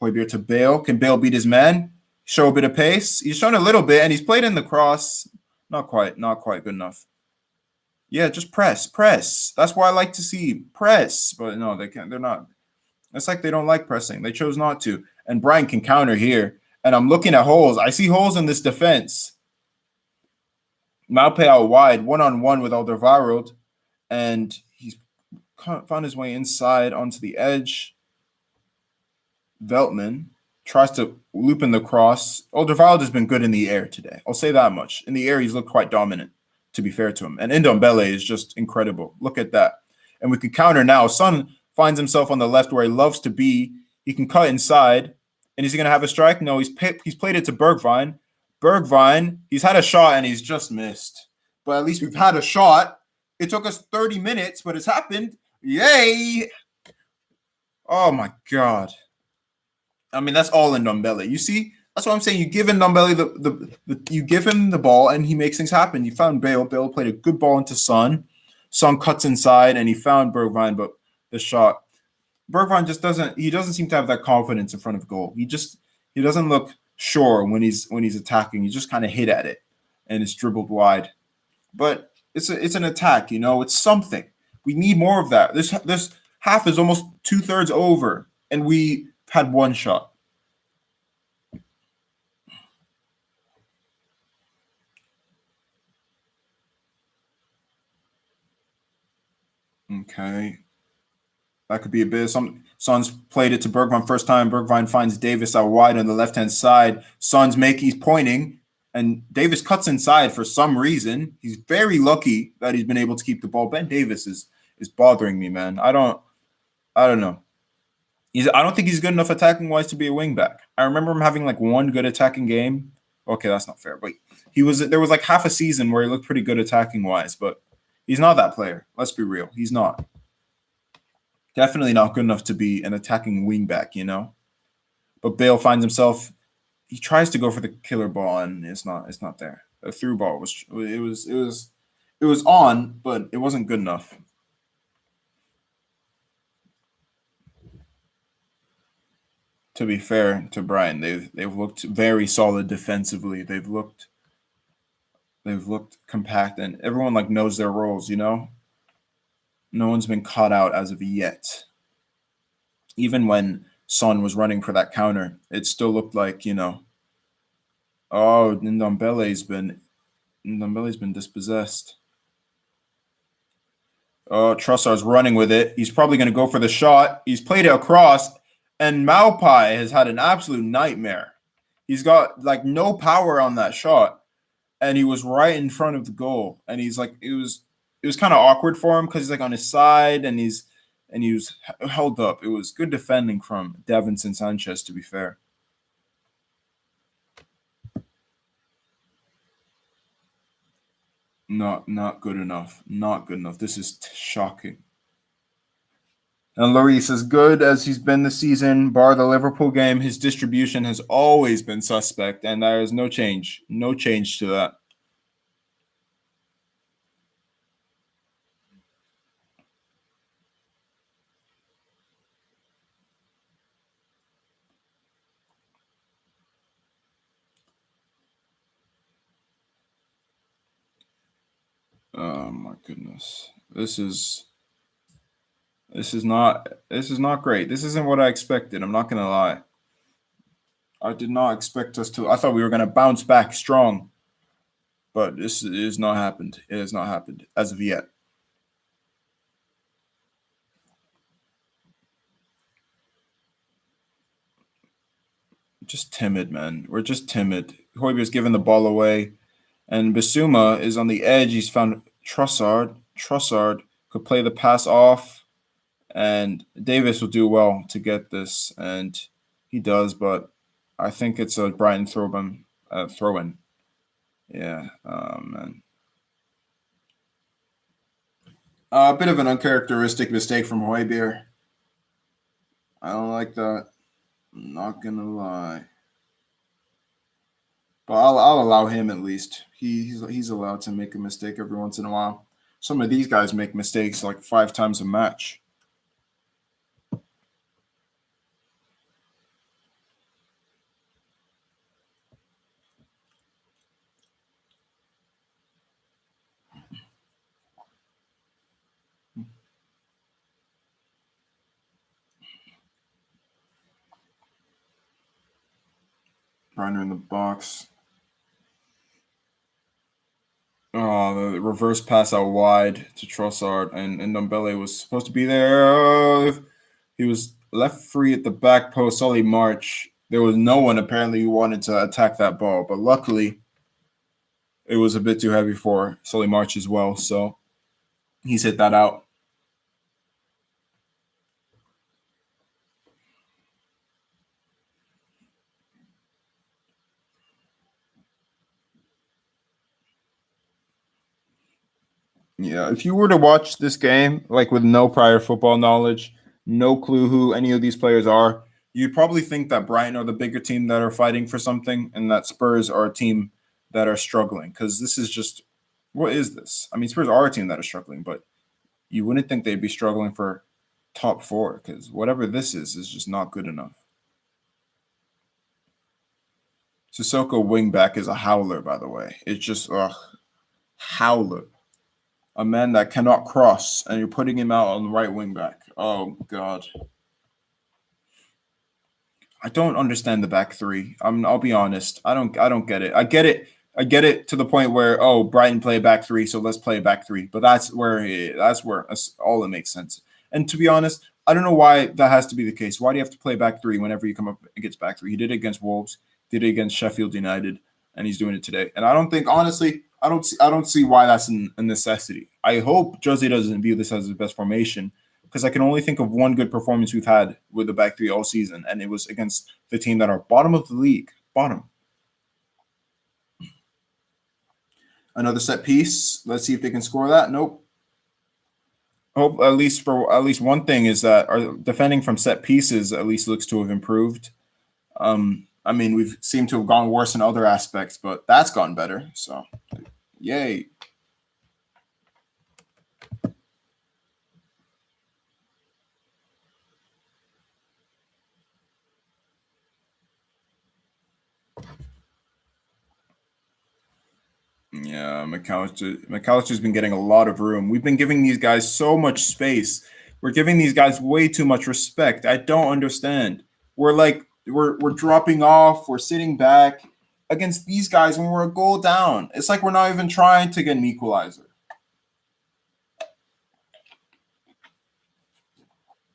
Højbjerg to Bale. Can Bale beat his man? Show a bit of pace. He's shown a little bit, and he's played in the cross. Not quite good enough. Yeah, just press. That's why I like to see press. But no, they can't. They're not. It's like they don't like pressing. They chose not to. And Brian can counter here. And I'm looking at holes. I see holes in this defense. Maupe out wide, one-on-one with Alderweireld. And he's found his way inside onto the edge. Veltman tries to loop in the cross. Alderweireld has been good in the air today. I'll say that much. In the air, he's looked quite dominant, to be fair to him. And Ndombele is just incredible. Look at that. And we can counter now. Son finds himself on the left where he loves to be. He can cut inside. And is he going to have a strike? No, he's played it to Bergwijn. Bergwijn, he's had a shot and he's just missed. But at least we've had a shot. It took us 30 minutes, but it's happened. Yay! Oh, my God. I mean, that's all in Ndombele. You see? That's what I'm saying. You give Ndombele you give him the ball and he makes things happen. You found Bale. Bale played a good ball into Son. Son cuts inside and he found Bergwijn, but the shot. Bergwijn just doesn't seem to have that confidence in front of goal. He doesn't look sure when he's attacking. He just kind of hit at it and it's dribbled wide. But it's an attack, it's something. We need more of that. This half is almost 2/3 over and we had one shot. Okay. That could be a bit. Some Suns played it to Bergvine first time. Bergvine finds Davis out wide on the left hand side. He's pointing, and Davis cuts inside for some reason. He's very lucky that he's been able to keep the ball. Ben Davis is bothering me, man. I don't know. I don't think he's good enough attacking wise to be a wingback. I remember him having like one good attacking game. Okay, that's not fair, but there was like half a season where he looked pretty good attacking wise, but he's not that player. Let's be real. He's not. Definitely not good enough to be an attacking wingback, you know. But Bale finds himself. He tries to go for the killer ball, and it's not there. A through ball was on, but it wasn't good enough. To be fair to Brighton, they've looked very solid defensively. They've looked compact, and everyone like knows their roles. You know, no one's been caught out as of yet. Even when Son was running for that counter, it still looked like oh, Ndombele's been dispossessed. Oh, Trossard's running with it. He's probably going to go for the shot. He's played it across, and Maupai has had an absolute nightmare. He's got like no power on that shot, and he was right in front of the goal. And he's like, it was kind of awkward for him because he's like on his side, and he was held up. It was good defending from Davinson Sanchez, to be fair. Not good enough. Not good enough. This is shocking. And Lloris, as good as he's been this season, bar the Liverpool game, his distribution has always been suspect, and there is no change. No change to that. Oh my goodness. This is not great. This isn't what I expected. I'm not gonna lie. I did not expect us to. I thought we were gonna bounce back strong, but this is not happened. It has not happened as of yet. Just timid, man. We're just timid. Hoiber's giving the ball away, and Basuma is on the edge. He's found Trossard. Trossard could play the pass off, and Davis will do well to get this, and he does. But I think it's a Brighton throw in. Yeah, man. A bit of an uncharacteristic mistake from Hoiberg. I don't like that. I'm not gonna lie. But I'll allow him at least. He's allowed to make a mistake every once in a while. Some of these guys make mistakes like 5 times a match. Reiner in the box. Oh, the reverse pass out wide to Trossard, and Ndombele was supposed to be there. He was left free at the back post. Solly March. There was no one apparently who wanted to attack that ball, but luckily it was a bit too heavy for Solly March as well. So he's hit that out. Yeah, if you were to watch this game like with no prior football knowledge, no clue who any of these players are, you'd probably think that Brighton are the bigger team that are fighting for something, and that Spurs are a team that are struggling. Because this is just, what is this? I mean, Spurs are a team that are struggling, but you wouldn't think they'd be struggling for top four. Because whatever this is just not good enough. Sissoko wingback is a howler, by the way. It's just howler. A man that cannot cross, and you're putting him out on the right wing back. Oh God, I don't understand the back three. I'll be honest. I don't get it. I get it. I get it to the point where, oh, Brighton play back three, so let's play back three. But that's all it makes sense. And to be honest, I don't know why that has to be the case. Why do you have to play back three whenever you come up against back three? He did it against Wolves, did it against Sheffield United, and he's doing it today. And I don't think, honestly, I don't see why that's a necessity. I hope Jose doesn't view this as his best formation, because I can only think of one good performance we've had with the back three all season, and it was against the team that are bottom of the league. Bottom. Another set piece. Let's see if they can score that. Nope. Hope at least one thing is that our defending from set pieces at least looks to have improved. I mean, we've seemed to have gone worse in other aspects, but that's gotten better. So, yay. Yeah, McAllister's been getting a lot of room. We've been giving these guys so much space. We're giving these guys way too much respect. I don't understand. We're dropping off. We're sitting back against these guys when we're a goal down. It's like we're not even trying to get an equalizer.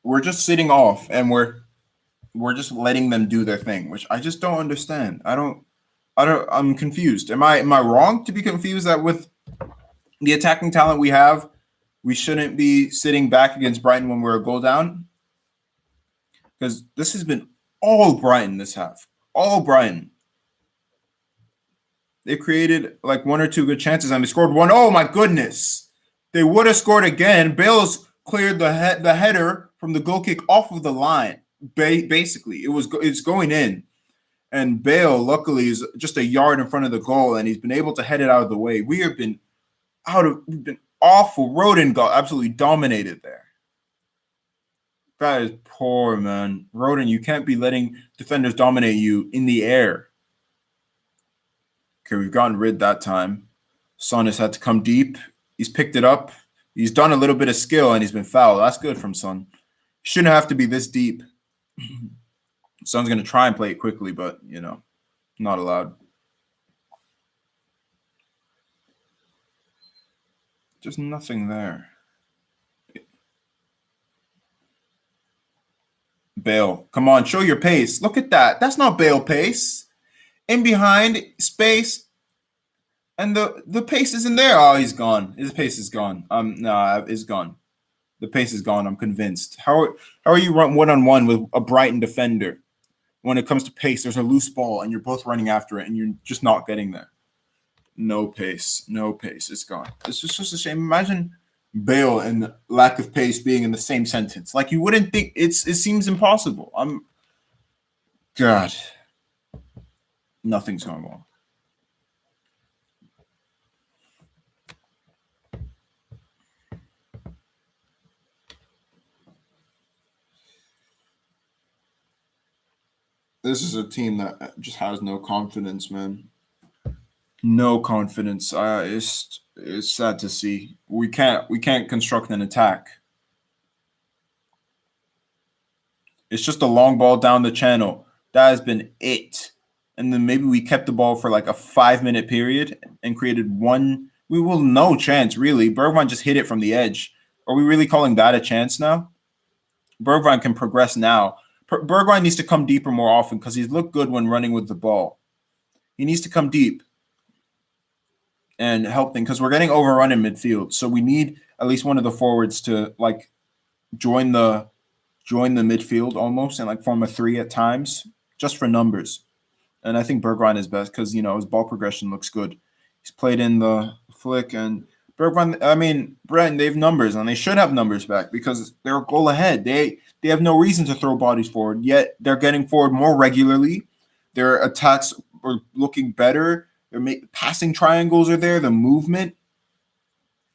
We're just sitting off and we're just letting them do their thing, which I just don't understand. I'm confused. Am I wrong to be confused that with the attacking talent we have, we shouldn't be sitting back against Brighton when we're a goal down? Because this has been all Brighton this half. All Brighton. They created like one or two good chances and they scored one. Oh my goodness. They would have scored again. Bale's cleared the header from the goal kick off of the line. Basically, it's going in. And Bale, luckily, is just a yard in front of the goal, and he's been able to head it out of the way. We've been awful. Rodon got absolutely dominated there. That is poor, man. Rodon, you can't be letting defenders dominate you in the air. Okay, we've gotten rid that time. Son has had to come deep. He's picked it up. He's done a little bit of skill, and he's been fouled. That's good from Son. Shouldn't have to be this deep. Son's going to try and play it quickly, but, not allowed. Just nothing there. Bale, come on, show your pace. Look at that. That's not Bale pace. In behind, space, and the pace isn't there. Oh, he's gone. His pace is gone. No, it's gone. The pace is gone. I'm convinced. How are you run one-on-one with a Brighton defender? When it comes to pace, there's a loose ball, and you're both running after it, and you're just not getting there. No pace. It's gone. It's just a shame. Imagine Bale and lack of pace being in the same sentence. Like, you wouldn't think it seems impossible. God. Nothing's going on. This is a team that just has no confidence, man. No confidence. It's sad to see. We can't construct an attack. It's just a long ball down the channel. That has been it. And then maybe we kept the ball for like a 5-minute period and created one. We will no chance, really. Bergwijn just hit it from the edge. Are we really calling that a chance now? Bergwijn can progress now. Bergwijn needs to come deeper more often because he's looked good when running with the ball. He needs to come deep and help things because we're getting overrun in midfield. So we need at least one of the forwards to like join the midfield almost and like form a 3 at times just for numbers. And I think Bergwijn is best because, his ball progression looks good. He's played in the flick and Brighton, they have numbers and they should have numbers back because they're a goal ahead. They have no reason to throw bodies forward, yet they're getting forward more regularly. Their attacks are looking better. Passing triangles are there. The movement,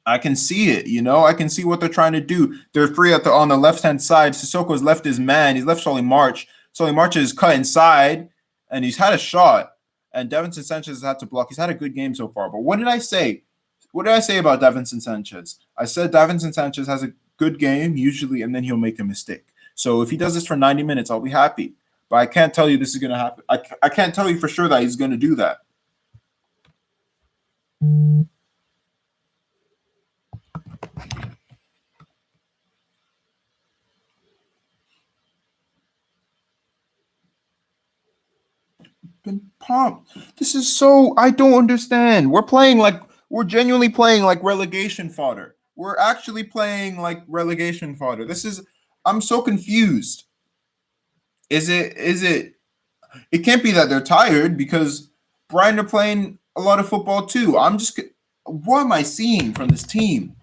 I can see it. I can see what they're trying to do. They're free on the left-hand side. Sissoko's left his man. He's left Solly March. Solly March is cut inside, and he's had a shot. And Davinson Sanchez has had to block. He's had a good game so far. But what did I say? What did I say about Davinson Sanchez? I said Davinson Sanchez has a good game usually, and then he'll make a mistake. So if he does this for 90 minutes, I'll be happy. But I can't tell you this is going to happen. I can't tell you for sure that he's going to do that. Been pumped. This is so I don't understand. We're genuinely playing like relegation fodder. We're actually playing like relegation fodder. I'm so confused. Is it it can't be that they're tired because Brighton are playing a lot of football too. What am I seeing from this team?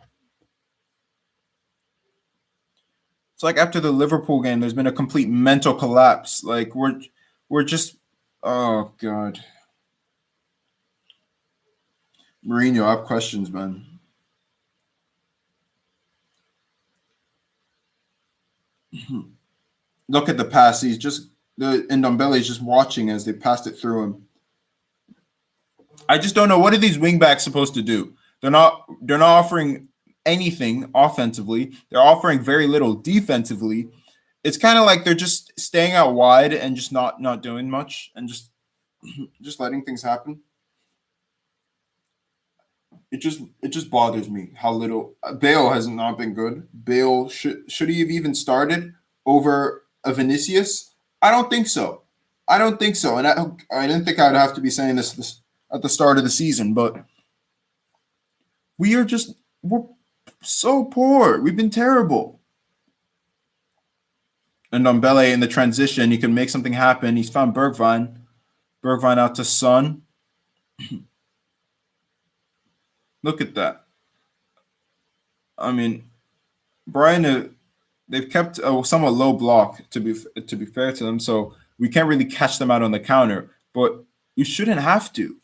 It's like after the Liverpool game, there's been a complete mental collapse. Like we're just oh god. Mourinho, I have questions, man. Look at the pass. The Ndombele just watching as they passed it through him. I just don't know what are these wingbacks supposed to do. They're not offering anything offensively. They're offering very little defensively. It's kind of like they're just staying out wide and just not doing much and just letting things happen. It just bothers me how little Bale has not been good. Bale should he have even started over a Vinicius? I don't think so. I don't think so. And I didn't think I'd have to be saying this at the start of the season, but we're so poor. We've been terrible. And on Bele in the transition, he can make something happen. He's found Bergwijn. Bergwijn out to Son. Look at that. I mean, Brian, they've kept a somewhat low block to be fair to them, so we can't really catch them out on the counter. But we shouldn't have to.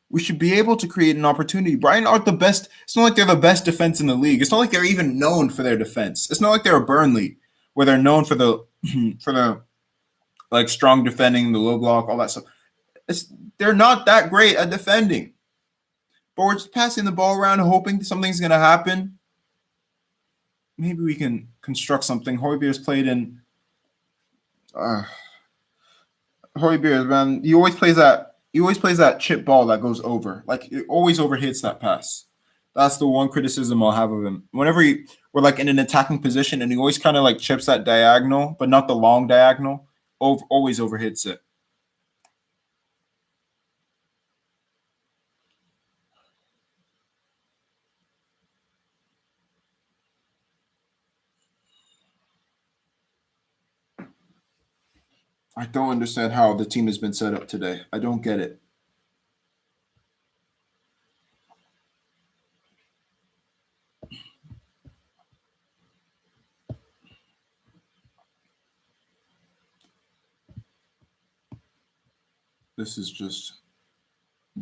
We should be able to create an opportunity. Brighton aren't the best. It's not like they're the best defense in the league. It's not like they're even known for their defense. It's not like they're a Burnley where they're known for the for the like strong defending, the low block, all that stuff. They're not that great at defending. But we're just passing the ball around, hoping something's gonna happen. Maybe we can construct something. Højbjerg's played in. Højbjerg, man, he always plays that chip ball that goes over. Like it always overhits that pass. That's the one criticism I'll have of him. Whenever we're like in an attacking position and he always kind of like chips that diagonal, but not the long diagonal, always overhits it. I don't understand how the team has been set up today. I don't get it. This is just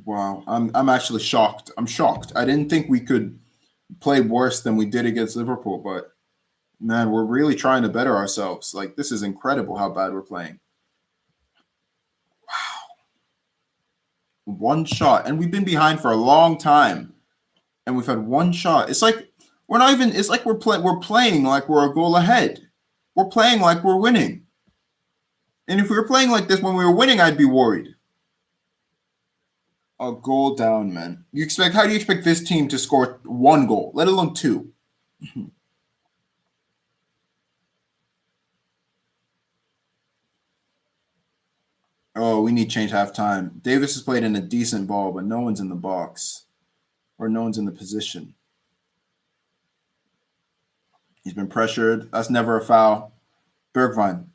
wow. I'm actually shocked. I'm shocked. I didn't think we could play worse than we did against Liverpool, but man, we're really trying to better ourselves. Like this is incredible how bad we're playing. One shot, and we've been behind for a long time, and we've had one shot. It's like we're not even. It's like we're playing like we're a goal ahead. We're playing like we're winning. And if we were playing like this when we were winning, I'd be worried. A goal down, man. How do you expect this team to score one goal, let alone two? Oh, we need change halftime. Davis has played in a decent ball, but no one's in the box. Or no one's in the position. He's been pressured. That's never a foul. Bergwijn.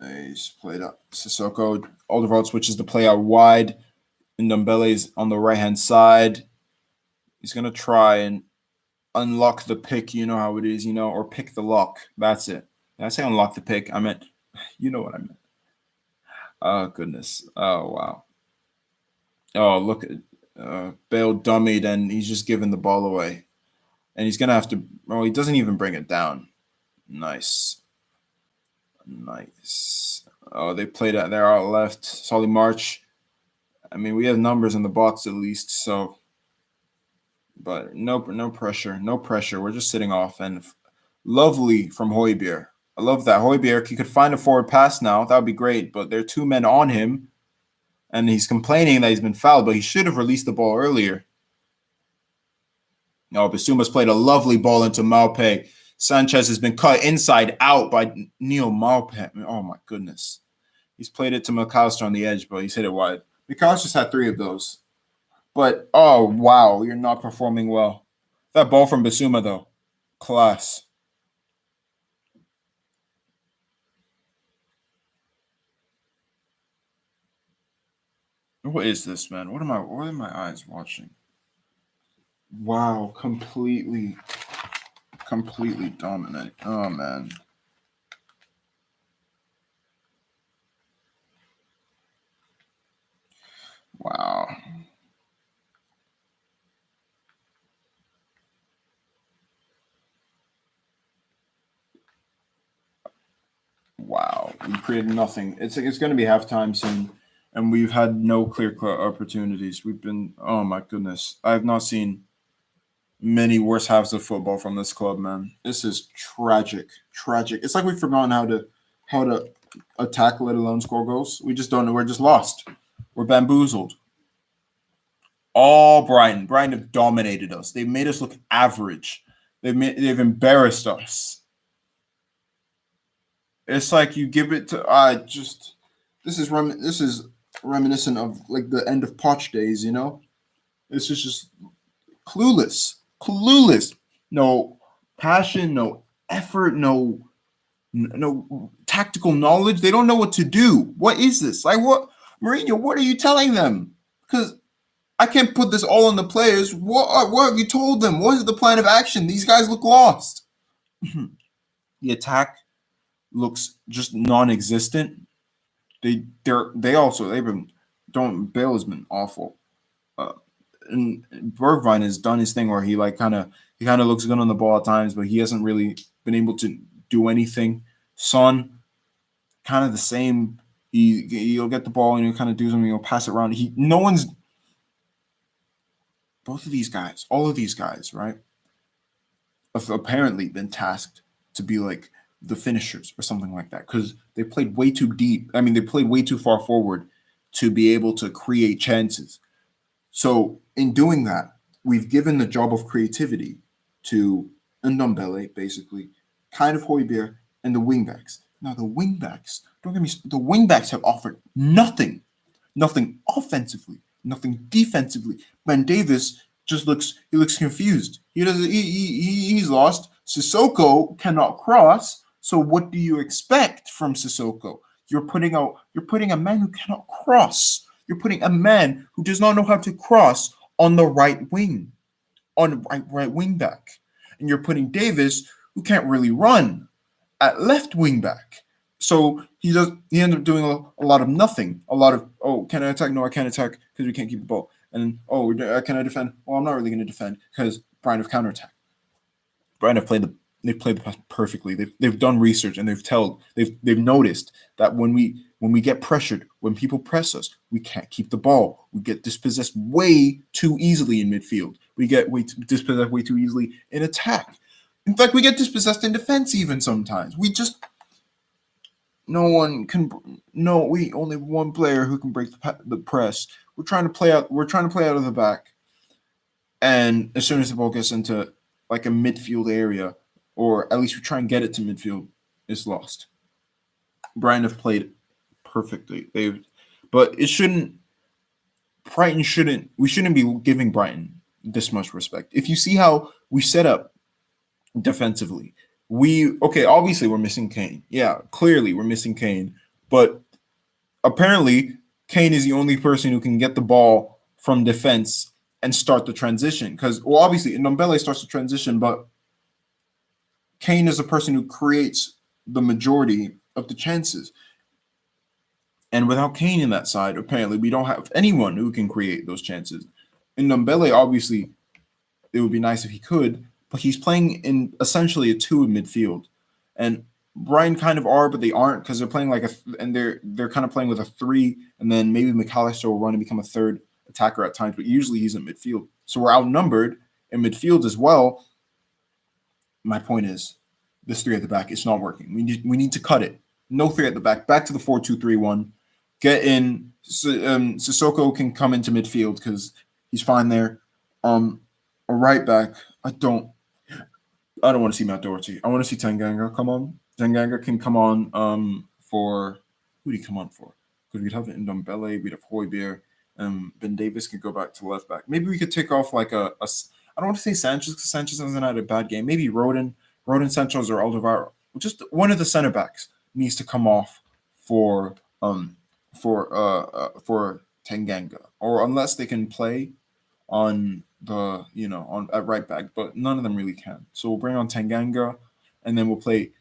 He's played up. Sissoko. Alderweireld switches the play out wide. And Ndombele's on the right-hand side. He's going to try and unlock the pick. You know how it is, or pick the lock. That's it. Did I say unlock the pick? I meant, you know what I meant. Oh, goodness. Oh, wow. Oh, look at Bale dummied, and he's just giving the ball away. And he's going to have to, he doesn't even bring it down. Nice. Oh, they played out there out left. Solly March. I mean, we have numbers in the box at least, so. But no pressure. No pressure. We're just sitting off. And lovely from Højbjerg. I love that. Højbjerg, he could find a forward pass now. That would be great. But there are two men on him. And he's complaining that he's been fouled, but he should have released the ball earlier. No, Basuma's played a lovely ball into Malpe. Sanchez has been cut inside out by Neil Malpe. Oh my goodness. He's played it to McAllister on the edge, but he's hit it wide. McAllister's had 3 of those. But oh wow, you're not performing well. That ball from Basuma though, class. What is this, man? What are my eyes watching? Wow, completely dominant. Oh man. Wow. Wow. We created nothing. It's going to be halftime soon, and we've had no clear-cut opportunities. We've been, oh my goodness. I have not seen many worse halves of football from this club, man. This is tragic. Tragic. It's like we've forgotten how to attack, let alone score goals. We just don't know. We're just lost. We're bamboozled. All Brighton. Brighton have dominated us. They've made us look average. They've embarrassed us. It's like you give it to just this is reminiscent of like the end of Poch days, you know? This is just clueless. No passion, no effort, no tactical knowledge. They don't know what to do. What is this? Like what Mourinho, what are you telling them? Because I can't put this all on the players. What have you told them? What is the plan of action? These guys look lost. The attack looks just non-existent. They've been don't Bale has been awful. And Bergwijn has done his thing where he kind of looks good on the ball at times, but he hasn't really been able to do anything. Son, kind of the same. He'll get the ball and he'll kind of do something. He'll pass it around. Both of these guys, all of these guys, right, have apparently been tasked to be like the finishers or something like that because they played way too deep. I mean, they played way too far forward to be able to create chances. So in doing that, we've given the job of creativity to Ndombele, basically, kind of Højbjerg, and the wingbacks. Now the wingbacks, don't get me. The wingbacks have offered nothing offensively, nothing defensively. Ben Davis looks confused. He's lost. Sissoko cannot cross. So what do you expect from Sissoko? You're putting a man who cannot cross. You're putting a man who does not know how to cross on the right wing, on right wing back. And you're putting Davis, who can't really run, at left wing back. So he ended up doing a lot of nothing. A lot of, oh, can I attack? No, I can't attack because we can't keep the ball. And oh, can I defend? Well, I'm not really going to defend because Brighton have counterattacked. Brighton have played the pass perfectly. They've done research and they've noticed that when we get pressured, when people press us, we can't keep the ball. We get dispossessed way too easily in midfield. We get dispossessed way too easily in attack. In fact, we get dispossessed in defense even sometimes. We only have one player who can break the press. We're trying to play out of the back, and as soon as the ball gets into like a midfield area, or at least we try and get it to midfield, it's lost. Brighton have played perfectly. But it shouldn't. We shouldn't be giving Brighton this much respect. If you see how we set up defensively, obviously we're missing Kane. Yeah, clearly we're missing Kane. But apparently Kane is the only person who can get the ball from defense and start the transition. Because, well, obviously Ndombele starts the transition, but Kane is the person who creates the majority of the chances. And without Kane in that side, apparently we don't have anyone who can create those chances. And Ndombele, obviously, it would be nice if he could, but he's playing in essentially a 2 in midfield. And Brighton kind of are, but they aren't because they're playing they're kind of playing with a 3, and then maybe McAllister will run and become a third attacker at times, but usually he's in midfield. So we're outnumbered in midfield as well. My point is, this 3 at the back, it's not working. We need to cut it. No 3 at the back. Back to the 4-2-3-1. Get in. Sissoko can come into midfield because he's fine there. A right back. I don't. I don't want to see Matt Doherty. I want to see Tanganga come on. Tanganga can come on for who did he come on for? Because we'd have Ndombele, we'd have Højbjerg, Ben Davis could go back to left back. Maybe we could take off like I don't want to say Sanchez because Sanchez hasn't had a bad game. Maybe Rodon Sanchez or Alderweireld. Just one of the center backs needs to come off for for Tanganga, or unless they can play on the on at right back, but none of them really can. So we'll bring on Tanganga, and then we'll play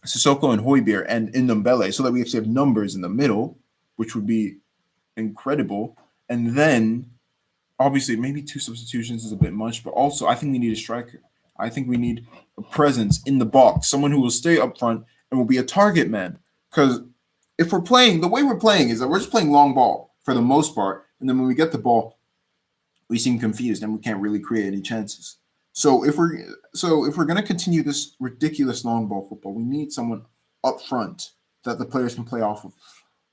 Sissoko and Højbjerg and Ndombele, so that we actually have numbers in the middle, which would be incredible. And then obviously maybe two substitutions is a bit much, but also I think we need a striker. I think we need a presence in the box, someone who will stay up front and will be a target man. Because if we're playing, the way we're playing is that we're just playing long ball for the most part, and then when we get the ball, we seem confused and we can't really create any chances. So if we're going to continue this ridiculous long ball football, we need someone up front that the players can play off of.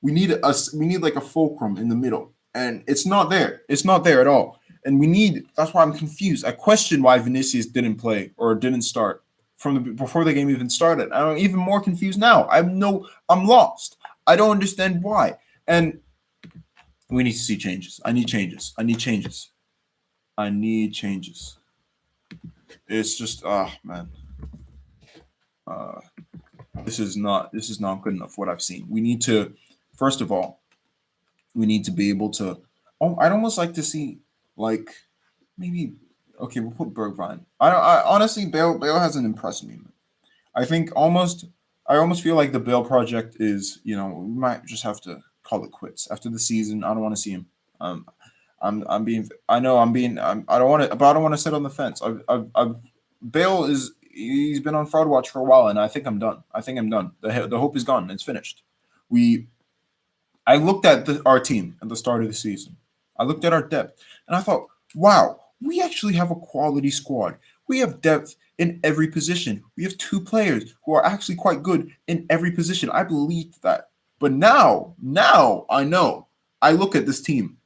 We need like a fulcrum in the middle, and it's not there. It's not there at all. And that's why I'm confused. I question why Vinicius didn't play or didn't start before the game even started. I'm even more confused now. I'm lost. I don't understand why. And we need to see changes. I need changes. It's just man. This is not good enough what I've seen. We need to, first of all, be able to I'd almost like to see like maybe we'll put Bergwijn. I honestly Bale hasn't impressed me. I almost feel like the Bale project is, we might just have to call it quits after the season. I don't want to see him. I don't want to sit on the fence. Bale he's been on fraud watch for a while, and I think I'm done. The hope is gone. It's finished. I looked at our team at the start of the season. I looked at our depth, and I thought, wow, we actually have a quality squad. We have depth in every position. We have two players who are actually quite good in every position. I believed that. But now I know. I look at this team.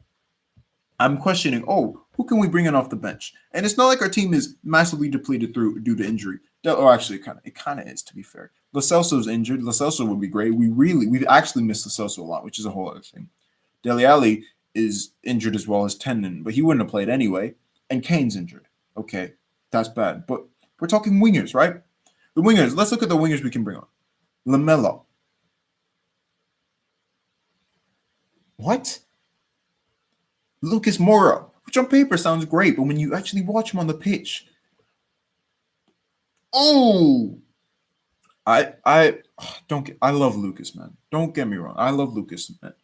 I'm questioning, who can we bring in off the bench? And it's not like our team is massively depleted due to injury. Actually, it kind of is, to be fair. Lo Celso's injured. Lo Celso would be great. We've actually missed Lo Celso a lot, which is a whole other thing. Dele Alli is injured as well as tendon, but he wouldn't have played anyway. And Kane's injured. Okay, that's bad. But we're talking wingers, right? The wingers. Let's look at the wingers we can bring on. Lamela. What? Lucas Moura, which on paper sounds great, but when you actually watch him on the pitch, I love Lucas, man. Don't get me wrong. I love Lucas, man.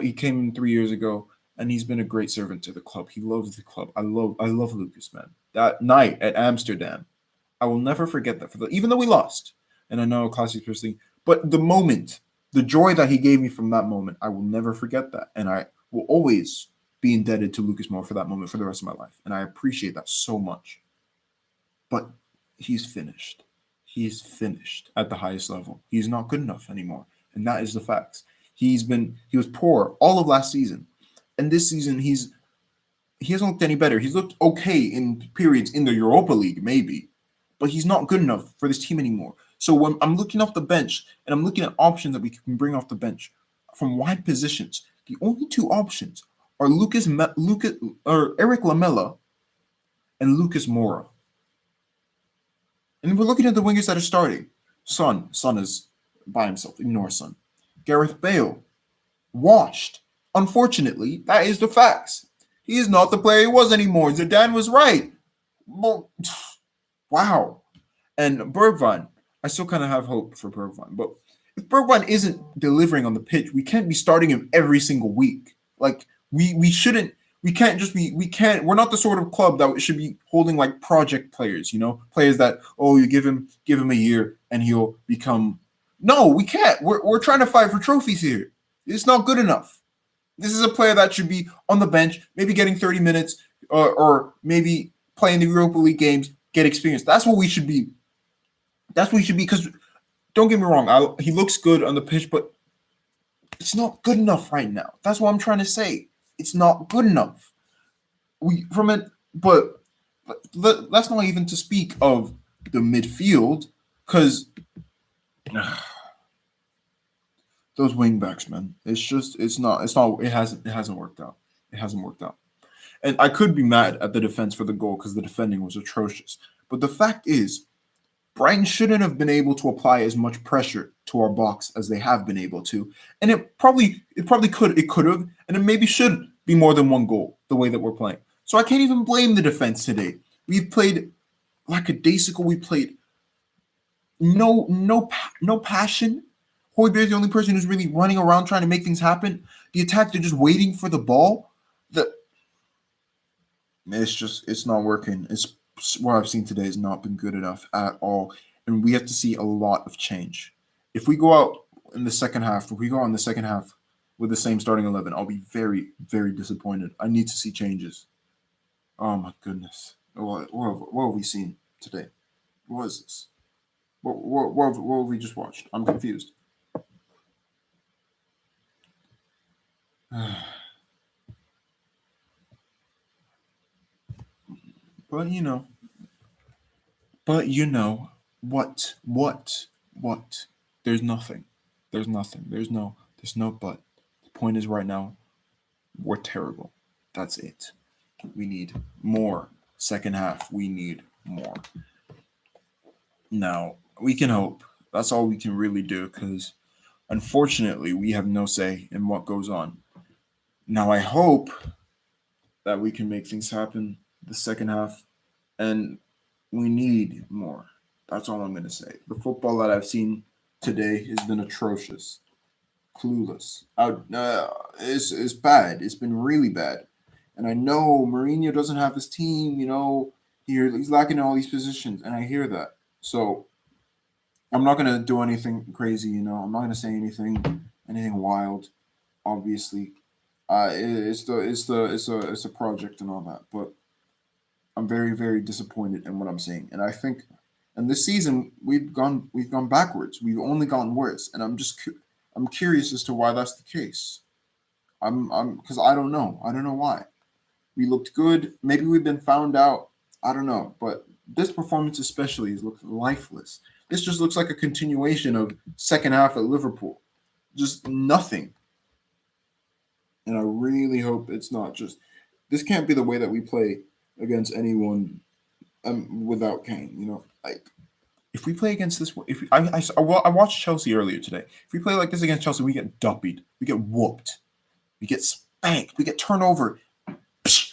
He came in 3 years ago, and he's been a great servant to the club. He loves the club. I love Lucas, man. That night at Amsterdam, I will never forget that. Even though we lost, and I know classic personally, but the moment, the joy that he gave me from that moment, I will never forget that, and I will always be indebted to Lucas Moura for that moment for the rest of my life, and I appreciate that so much. But he's finished. He's finished at the highest level. He's not good enough anymore, and that is the facts. He was poor all of last season, and this season he hasn't looked any better. He's looked okay in periods in the Europa League, maybe, but he's not good enough for this team anymore. So when I'm looking off the bench and I'm looking at options that we can bring off the bench from wide positions, the only two options are Eric Lamela and Lucas Moura. And we're looking at the wingers that are starting. Son is by himself. Ignore Son. Gareth Bale, washed. Unfortunately, that is the facts. He is not the player he was anymore. Zidane was right. Wow. And Bergwijn, I still kind of have hope for Bergwijn. But if Bergwijn isn't delivering on the pitch, we can't be starting him every single week. Like, we shouldn't. We're not the sort of club that should be holding like project players, players that, you give him a year and he'll become. No, we can't. We're trying to fight for trophies here. It's not good enough. This is a player that should be on the bench, maybe getting 30 minutes or maybe playing the Europa League games, get experience. That's what we should be. Because don't get me wrong, he looks good on the pitch, but it's not good enough right now. That's what I'm trying to say. It's not good enough. But Let's not even to speak of the midfield, because those wing backs, man, it hasn't worked out. It hasn't worked out. And I could be mad at the defense for the goal because the defending was atrocious. But the fact is, Brighton shouldn't have been able to apply as much pressure to our box as they have been able to. And it could have, and it maybe should be more than one goal the way that we're playing. So I can't even blame the defense today. We've played lackadaisical. We played no passion. Hoiberg's the only person who's really running around trying to make things happen. The attack, they're just waiting for the ball. It's not working. It's what I've seen today has not been good enough at all, and we have to see a lot of change. If we go out in the second half, if we go out in the second half with the same starting 11, I'll be very, very disappointed. I need to see changes. Oh my goodness, what have we seen today? What is this? What have we just watched? I'm confused. But what? There's nothing. There's nothing. There's no but. The point is right now, we're terrible. That's it. We need more. Second half, we need more. Now, we can hope. That's all we can really do because unfortunately, we have no say in what goes on. Now, I hope that we can make things happen the second half, and we need more. That's all I'm going to say. The football that I've seen today has been atrocious, clueless. It's bad. It's been really bad. And I know Mourinho doesn't have his team. He's lacking in all these positions, and I hear that. So I'm not gonna do anything crazy. I'm not gonna say anything wild. Obviously, it's a project and all that. But I'm very, very disappointed in what I'm seeing, and I think, and this season we've gone backwards. We've only gotten worse, and I'm curious as to why that's the case. I'm because I don't know. I don't know why. We looked good. Maybe we've been found out. I don't know, but this performance especially has looked lifeless. This just looks like a continuation of second half at Liverpool. Just nothing. And I really hope it's not just. This can't be the way that we play against anyone without Kane. Like if we play against this, if we, I watched Chelsea earlier today. If we play like this against Chelsea, we get duppied, we get whooped, we get spanked, we get turned over. Psh,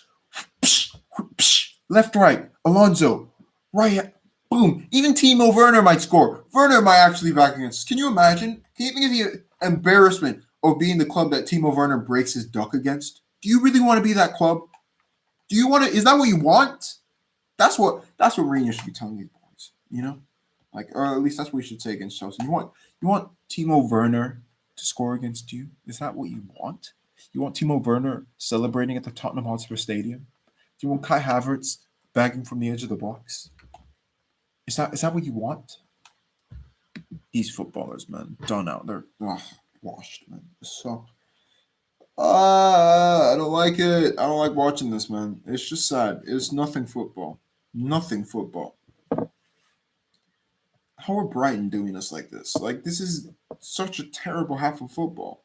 psh, psh, left, right, Alonso, right, boom. Even Timo Werner might score. Werner might actually back against us. Can you imagine? Can you think of the embarrassment of being the club that Timo Werner breaks his duck against? Do you really want to be that club? Do you want to? Is that what you want? That's what Mourinho should be telling these boys. Or at least that's what we should say against Chelsea. You want Timo Werner to score against you? Is that what you want? You want Timo Werner celebrating at the Tottenham Hotspur Stadium? Do you want Kai Havertz bagging from the edge of the box? Is that what you want? These footballers, man, done out. They're washed, man. So I don't like it. I don't like watching this, man. It's just sad. It's nothing football. Nothing football. How are Brighton doing us like this? Like this is such a terrible half of football.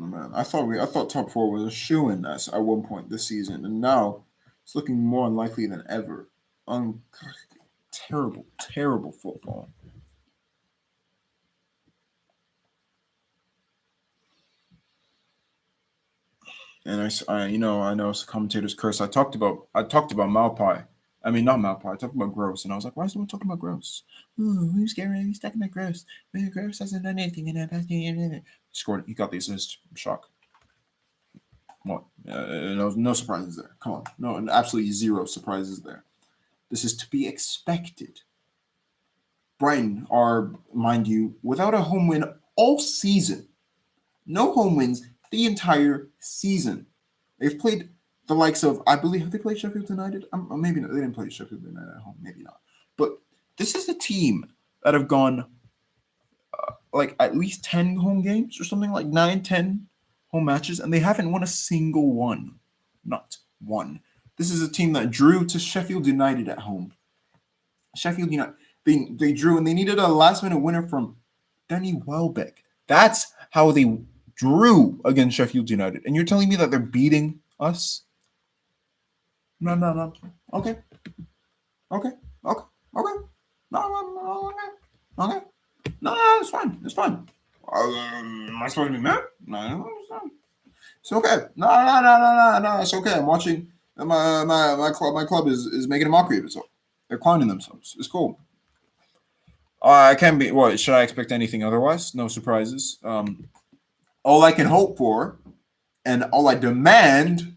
Oh, man, I thought top four was a shoo-in us at one point this season, and now it's looking more unlikely than ever. Terrible, terrible football. And I know it's a commentator's curse. I talked about Malpai. I mean, not Malpai. I talked about Gross, and I was like, why is someone talking about Gross? Ooh, who's scared? Who's talking about Gross? Gross hasn't done anything in that past year. Scored. He got the assist. I'm shocked. What? No surprises there. Come on, no, absolutely zero surprises there. This is to be expected. Brighton are, mind you, without a home win all season. No home wins the entire season. They've played the likes of, I believe, have they played Sheffield United? Maybe not. They didn't play Sheffield United at home. Maybe not. But this is a team that have gone like at least 10 home games or something like 9, 10 home matches, and they haven't won a single one. Not one. This is a team that drew to Sheffield United at home. Sheffield United, they drew and they needed a last-minute winner from Danny Welbeck. That's how they drew against Sheffield United. And you're telling me that they're beating us? No. Okay. Okay. No. Okay. No, it's fine. It's fine. Am I supposed to be mad? No, it's fine. It's okay. No. It's okay. I'm watching. My club is making a mockery of itself. They're clowning themselves. It's cool. I can't be. What should I expect anything otherwise? No surprises. All I can hope for, and all I demand,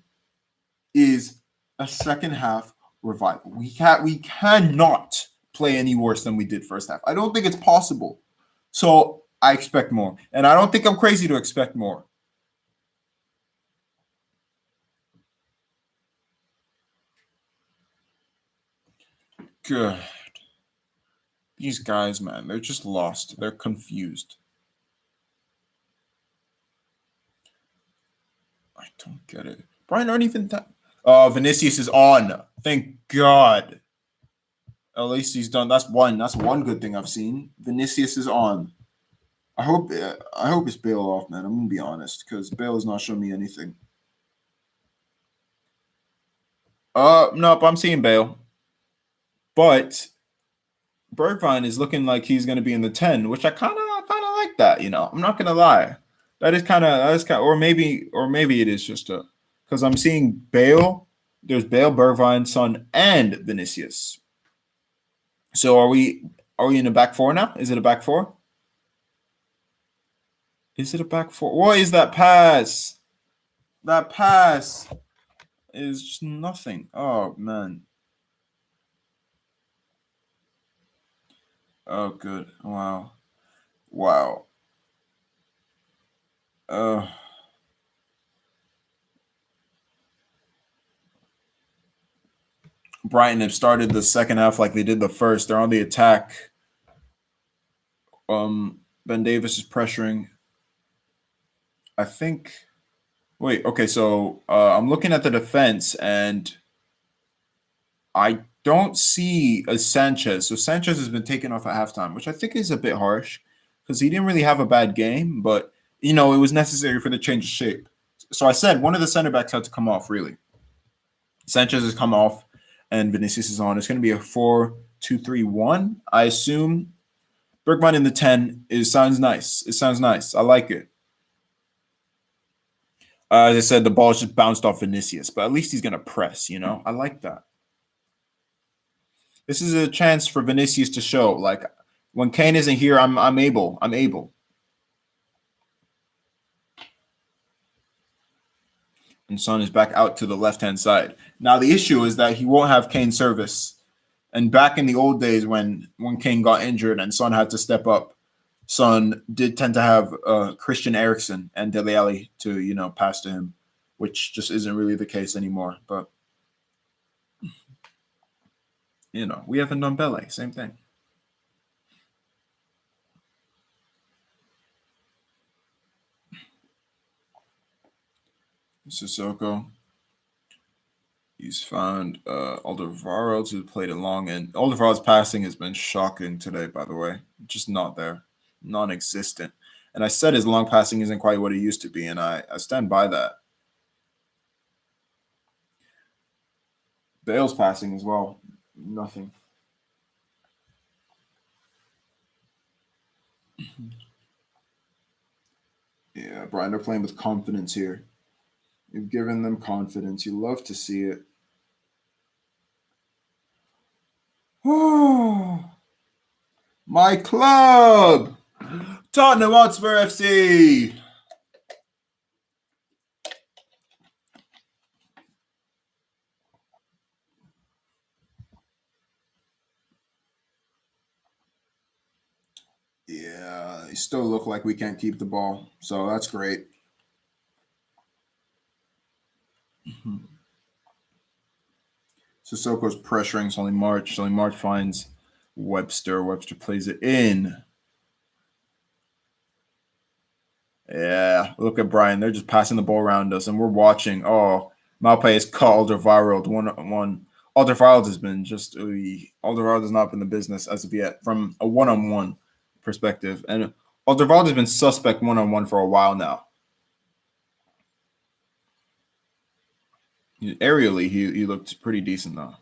is a second half revival. We cannot play any worse than we did first half. I don't think it's possible. So I expect more, and I don't think I'm crazy to expect more. Good. These guys, man, they're just lost. They're confused. I don't get it. Brian aren't even that. Vinicius is on. Thank God. At least he's done. That's one good thing I've seen. Vinicius is on. I hope it's Bale off, man. I'm gonna be honest, because Bale has not shown me anything. Nope, I'm seeing Bale. But Bergwijn is looking like he's gonna be in the 10, which I kinda like that, I'm not gonna lie. That is kind of, or maybe it is just because I'm seeing Bale. There's Bale, Bergwijn, Son, and Vinicius. So are we in a back four now? Is it a back four? Is it a back four? What is that pass? That pass is just nothing. Oh man. Oh good. Wow. Brighton have started the second half like they did the first. They're on the attack. Ben Davis is pressuring. I think. Wait. Okay. So I'm looking at the defense, and I don't see a Sanchez. So Sanchez has been taken off at halftime, which I think is a bit harsh because he didn't really have a bad game, but it was necessary for the change of shape. So I said one of the center backs had to come off. Really, Sanchez has come off, and Vinicius is on. It's going to be a 4-2-3-1, I assume. Bergwijn in the 10 sounds nice. It sounds nice. I like it. As I said, the ball just bounced off Vinicius, but at least he's going to press, I like that. This is a chance for Vinicius to show, like, when Kane isn't here, I'm able. And Son is back out to the left-hand side. Now, the issue is that he won't have Kane service. And back in the old days when Kane got injured and Son had to step up, Son did tend to have Christian Eriksen and Dele Alli to, pass to him, which just isn't really the case anymore. But, we have Ndombele, same thing. Sissoko. He's found Alderweireld, who played it long, and Alderweireld's passing has been shocking today, by the way. Just not there. Non-existent. And I said his long passing isn't quite what it used to be, and I stand by that. Bale's passing as well. Nothing. Yeah, Brian, they're playing with confidence here. You've given them confidence. You love to see it. My club! Tottenham Hotspur FC! Yeah, they still look like we can't keep the ball, so that's great. Sissoko's pressuring Solly March. Solly March finds Webster. Webster plays it in. Yeah, look at Brian. They're just passing the ball around us, and we're watching. Oh, Malpe has caught Alderweireld 1-on-1. Alderweireld has been just Alderweireld has not been the business as of yet from a one-on-one perspective, and Alderweireld has been suspect one-on-one for a while now. Aerially, he looked pretty decent though.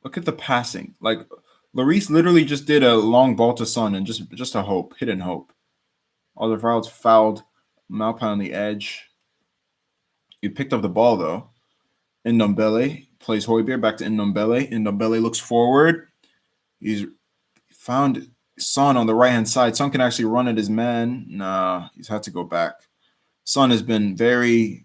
Look at the passing. Like Lloris literally just did a long ball to Son and just a hope, hidden hope. Alderweireld's fouled Malpe on the edge. He picked up the ball though. Ndombele plays Højbjerg back to Ndombele. Ndombele looks forward. He's found Son on the right-hand side. Son can actually run at his man. Nah, he's had to go back. Son has been very,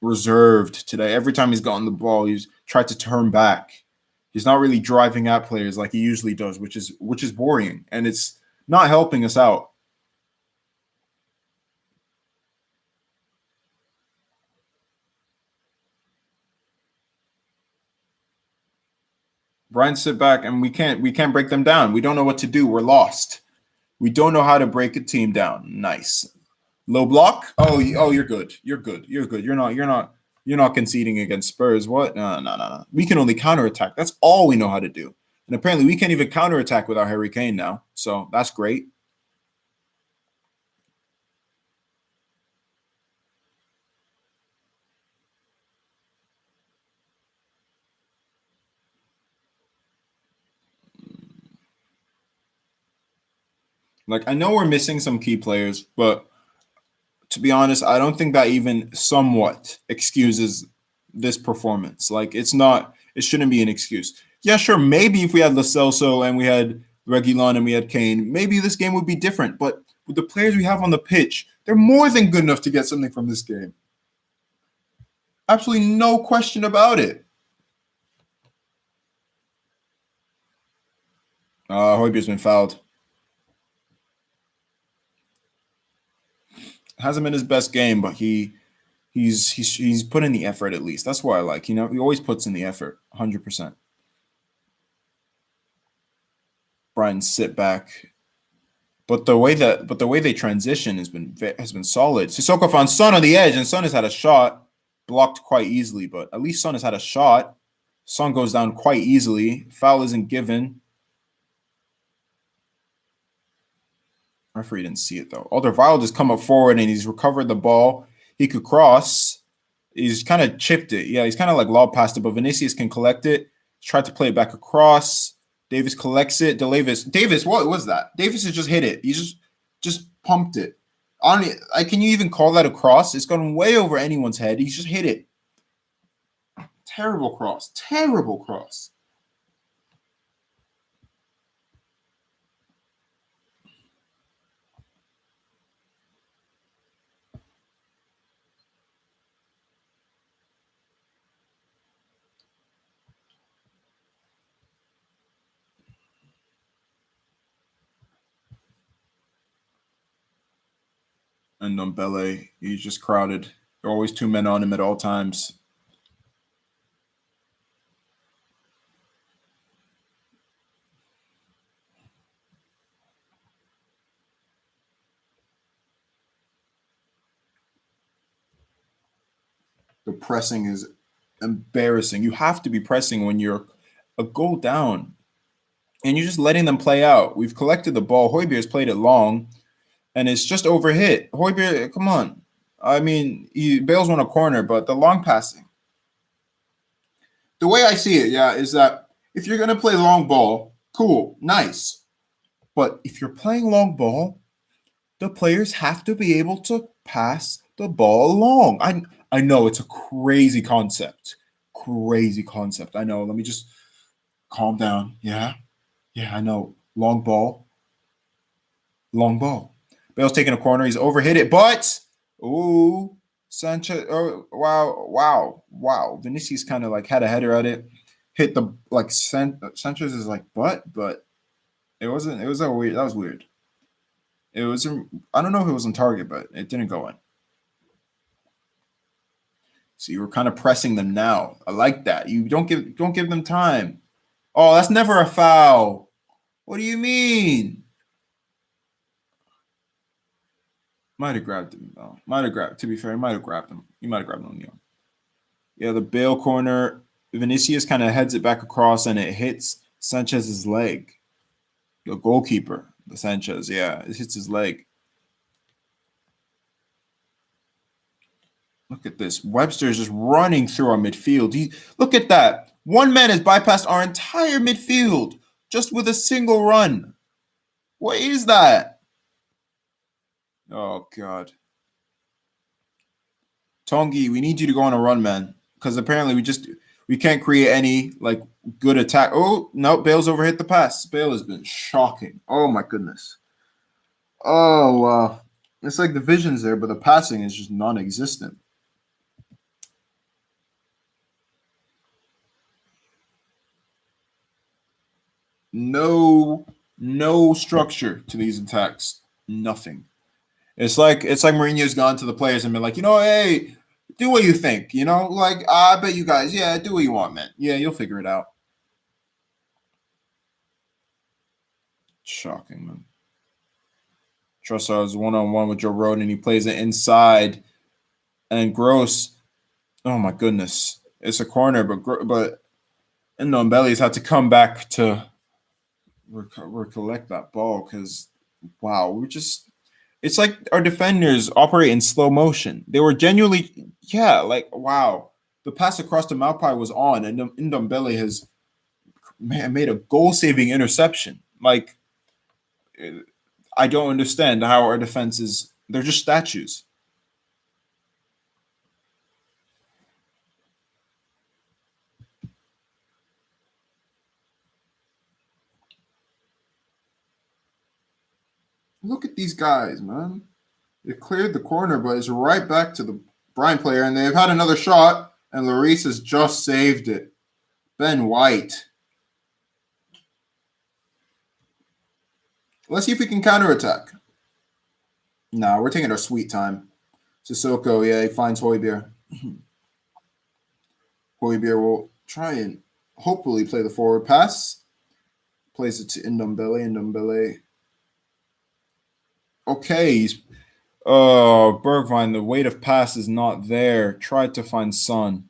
reserved today. Every time he's gotten the ball, he's tried to turn back. He's not really driving at players like he usually does, which is worrying, and it's not helping us out. Brian, sit back, and we can't break them down. We don't know what to do. We're lost. We don't know how to break a team down. Nice. Low block. Oh, you're good. You're good. You're good. You're not conceding against Spurs. What? No. We can only counterattack. That's all we know how to do. And apparently we can't even counterattack without Harry Kane now. So that's great. Like, I know we're missing some key players, but to be honest, I don't think that even somewhat excuses this performance. Like, it shouldn't be an excuse. Yeah, sure, maybe if we had Lo Celso and we had Reguilon and we had Kane, maybe this game would be different. But with the players we have on the pitch, they're more than good enough to get something from this game. Absolutely no question about it. Højbjerg's been fouled. Hasn't been his best game, but he's put in the effort at least. That's what I like. He always puts in the effort, 100%. Brighton sit back, but the way they transition has been solid. Sissoko found Son on the edge, and Son has had a shot blocked quite easily, but at least Son has had a shot. Son goes down quite easily. Foul isn't given. Referee didn't see it though. Alderweireld just come up forward and he's recovered the ball. He could cross. He's kind of chipped it. Yeah, he's kind of like lob past it, but Vinicius can collect it. He's tried to play it back across. Davis collects it. Davis, what was that? Davis has just hit it. He just pumped it. Can you even call that a cross? It's gone way over anyone's head. He's just hit it. Terrible cross. Terrible cross. And Ndombele, he's just crowded. There are always two men on him at all times. The pressing is embarrassing. You have to be pressing when you're a goal down. And you're just letting them play out. We've collected the ball. Højbjerg's played it long. And it's just overhit. Højbjerg, come on. I mean, Bale's won a corner, but the long passing. The way I see it, yeah, is that if you're going to play long ball, cool, nice. But if you're playing long ball, the players have to be able to pass the ball along. I know it's a crazy concept. Crazy concept. I know. Let me just calm down. Yeah, I know. Long ball. Long ball. Bale's taking a corner. He's overhit it, but ooh, Sanchez. Oh, wow. Vinicius kind of like had a header at it, hit the like Sanchez is like but it wasn't. It was a weird. That was weird. It was. I don't know if it was on target, but it didn't go in. So you were kind of pressing them now. I like that. You don't give them time. Oh, that's never a foul. What do you mean? Might have grabbed him though. To be fair, he might have grabbed him. He might have grabbed him. Yeah, the Bale corner. Vinicius kind of heads it back across and it hits Sanchez's leg. The goalkeeper, the Sanchez. Yeah, it hits his leg. Look at this. Webster is just running through our midfield. Look at that. One man has bypassed our entire midfield just with a single run. What is that? Oh, God. Tongi, we need you to go on a run, man. Because apparently we can't create any like good attack. Oh, no, Bale's overhit the pass. Bale has been shocking. Oh, my goodness. Oh, wow. It's like the vision's there, but the passing is just non-existent. No structure to these attacks. Nothing. It's like Mourinho's gone to the players and been like, hey, do what you think. Like I bet you guys, yeah, do what you want, man. Yeah, you'll figure it out. Shocking, man. Trossard's one-on-one with Joe Roden, and he plays it inside. And Gross, oh my goodness, it's a corner, but Ndombele's had to come back to recollect that ball because, wow, it's like our defenders operate in slow motion. They were genuinely, yeah, like, wow. The pass across to Maupai was on, and Ndombele has made a goal-saving interception. Like, I don't understand how our defense is. They're just statues. Look at these guys, man. They cleared the corner, but it's right back to the Brighton player, and they've had another shot, and Lloris has just saved it. Ben White. Let's see if we can counterattack. No, we're taking our sweet time. Sissoko, yeah, he finds Højbjerg. Højbjerg will try and hopefully play the forward pass. Plays it to Ndombele. Okay, Bergwijn, the weight of pass is not there. Tried to find Son.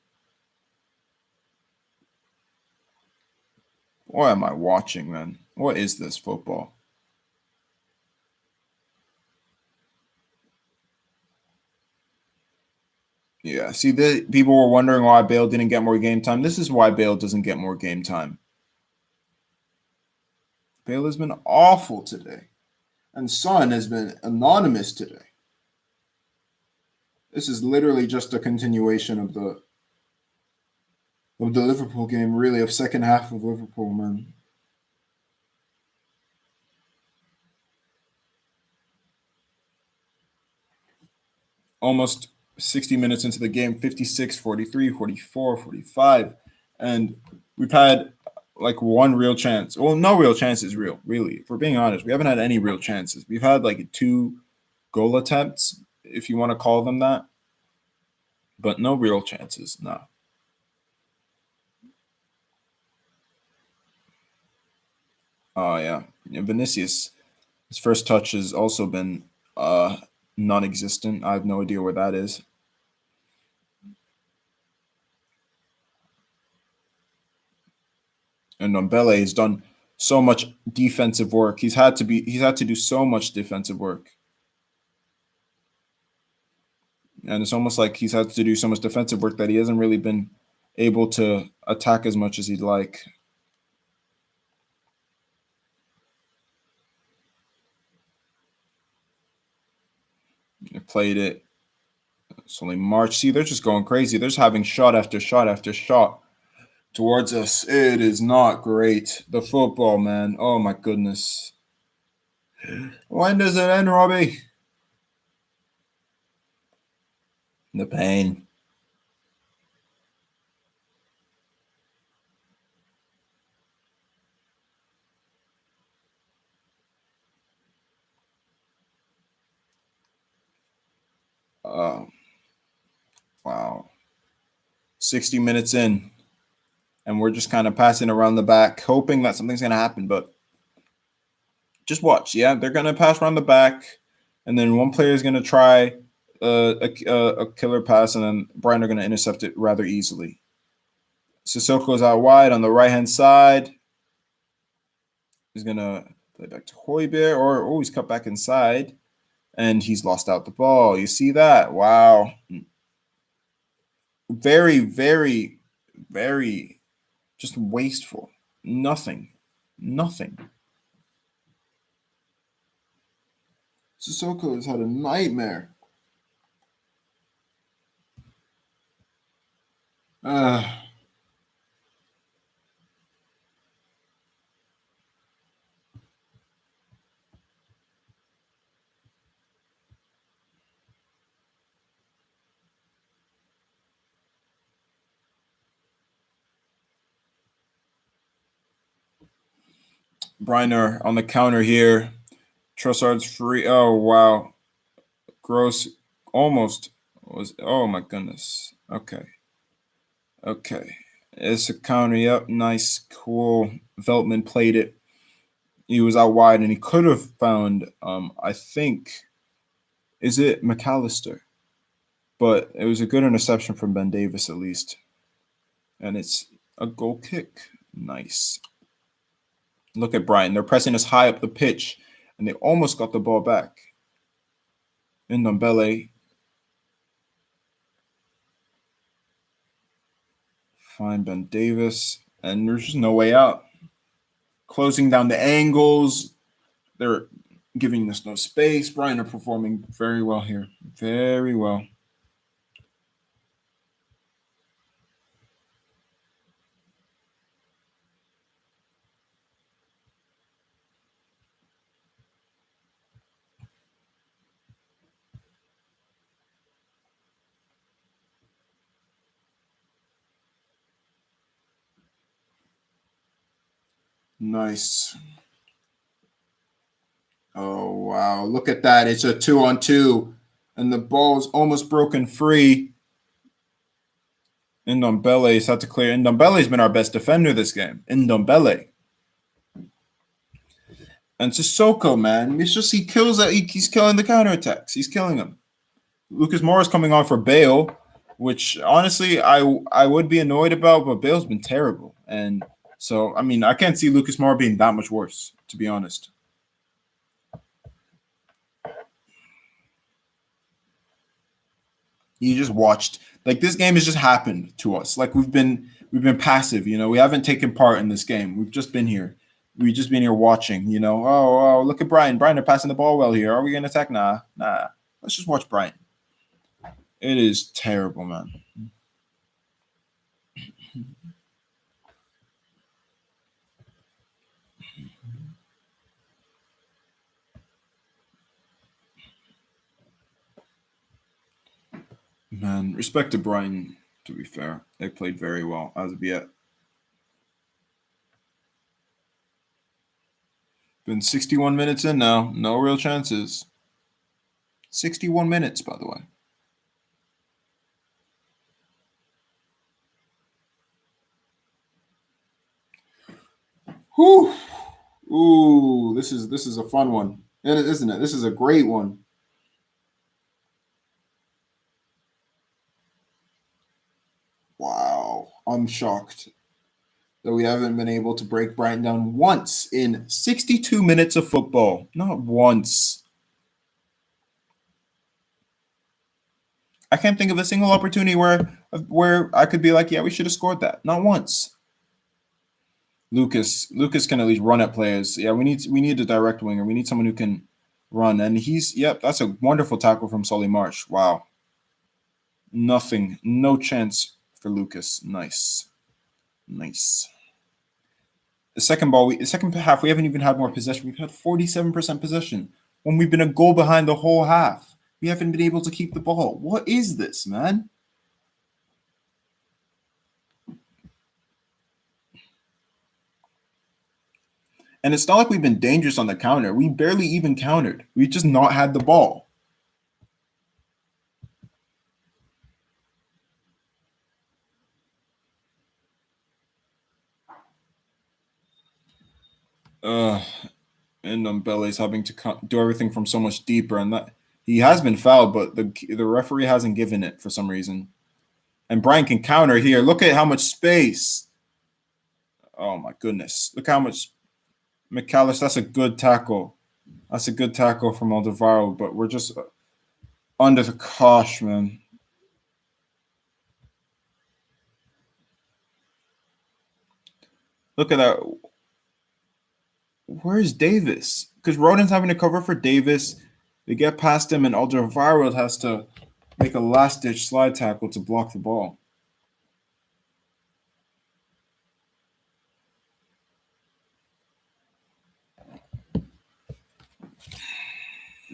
What am I watching, man? What is this football? Yeah, see, people were wondering why Bale didn't get more game time. This is why Bale doesn't get more game time. Bale has been awful today. And Son has been anonymous today. This is literally just a continuation of the Liverpool game, really, of second half of Liverpool, man. Almost 60 minutes into the game, 56, 43, 44, 45. And we've had like one real chance. Well, no real chances, really. If we're being honest, we haven't had any real chances. We've had like 2 goal attempts, if you want to call them that. But no real chances, no. Oh, yeah. Vinicius, his first touch has also been non-existent. I have no idea where that is. And Ndombele has done so much defensive work. He's had to do so much defensive work. And it's almost like he's had to do so much defensive work that he hasn't really been able to attack as much as he'd like. They played it. It's only March. See, they're just going crazy. They're just having shot after shot after shot towards us. It is not great. The football, man. Oh, my goodness. When does it end, Robbie? The pain. Wow. 60 minutes in, and we're just kind of passing around the back, hoping that something's going to happen. But just watch. Yeah, they're going to pass around the back, and then one player is going to try a killer pass, and then Brighton are going to intercept it rather easily. Sissoko's out wide on the right hand side. He's going to play back to Højbjerg, or he's cut back inside, and he's lost out the ball. You see that? Wow. Very, very, very just wasteful. Nothing. Sissoko has had a nightmare. Briner on the counter here. Trossard's free. Oh, wow. Gross almost was. Oh, my goodness. Okay. It's a counter. Yep. Nice. Cool. Veltman played it. He was out wide, and he could have found, I think, is it McAllister? But it was a good interception from Ben Davis, at least. And it's a goal kick. Nice. Look at Brighton. They're pressing us high up the pitch, and they almost got the ball back. Ndombele. Find Ben Davis. And there's just no way out. Closing down the angles. They're giving us no space. Brighton are performing very well here. Very well. Nice. Oh, wow. Look at that. It's a 2-on-2. And the ball's almost broken free. Ndombele's had to clear. Ndombele's been our best defender this game. Ndombele. And Sissoko, man. It's just he kills it. He's killing the counterattacks. He's killing them. Lucas Moura's coming on for Bale, which honestly I would be annoyed about, but Bale's been terrible. And so, I mean, I can't see Lucas Moura being that much worse, to be honest. You just watched. Like, this game has just happened to us. Like, we've been passive, you know. We haven't taken part in this game. We've just been here. We've just been here watching, you know. Oh, look at Brighton. Brighton are passing the ball well here. Are we going to attack? Nah. Let's just watch Brighton. It is terrible, man. Man, respect to Brighton, to be fair. They played very well as of yet. Been 61 minutes in now. No real chances. 61 minutes, by the way. Whew. Ooh, this is a fun one. Isn't it? This is a great one. Wow. I'm shocked that we haven't been able to break Brighton down once in 62 minutes of football. Not once. I can't think of a single opportunity where I could be like, yeah, we should have scored that. Not once. Lucas can at least run at players. Yeah, we need a direct winger. We need someone who can run. And that's a wonderful tackle from Solly March. Wow. Nothing. No chance for Lucas. Nice. The second half, we haven't even had more possession. We've had 47% possession when we've been a goal behind the whole half. We haven't been able to keep the ball. What is this, man? And it's not like we've been dangerous on the counter. We barely even countered. We just not had the ball. And Ndombele's having to do everything from so much deeper, and that He has been fouled, but the referee hasn't given it for some reason. And Brighton can counter here. Look at how much space. Oh my goodness! Look how much McAllister. That's a good tackle. That's a good tackle from Alderweireld, but we're just under the cosh, man. Look at that. Where's Davis? Because Rodon's having to cover for Davis. They get past him, and Alderweireld has to make a last-ditch slide tackle to block the ball.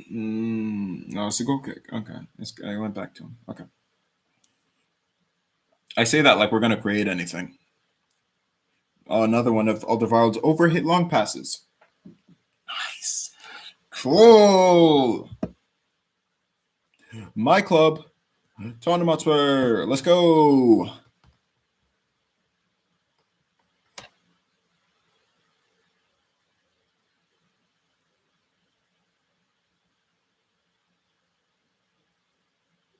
No, it's a goal kick. Okay. I went back to him. Okay. I say that like we're going to create anything. Oh, another one of Alderweireld's overhit long passes. Nice. Cool. My club. Tottenham Hotspur. Let's go.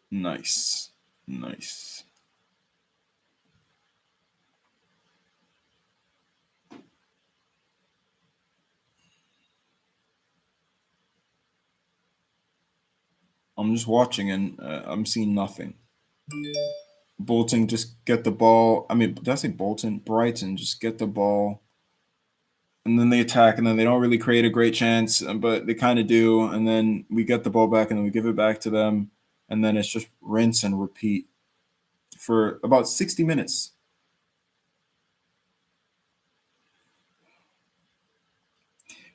Nice. Nice. I'm just watching and I'm seeing nothing. Bolton just get the ball. I mean, did I say Bolton? Brighton just get the ball. And then they attack, and then they don't really create a great chance, but they kind of do. And then we get the ball back, and then we give it back to them. And then it's just rinse and repeat for about 60 minutes.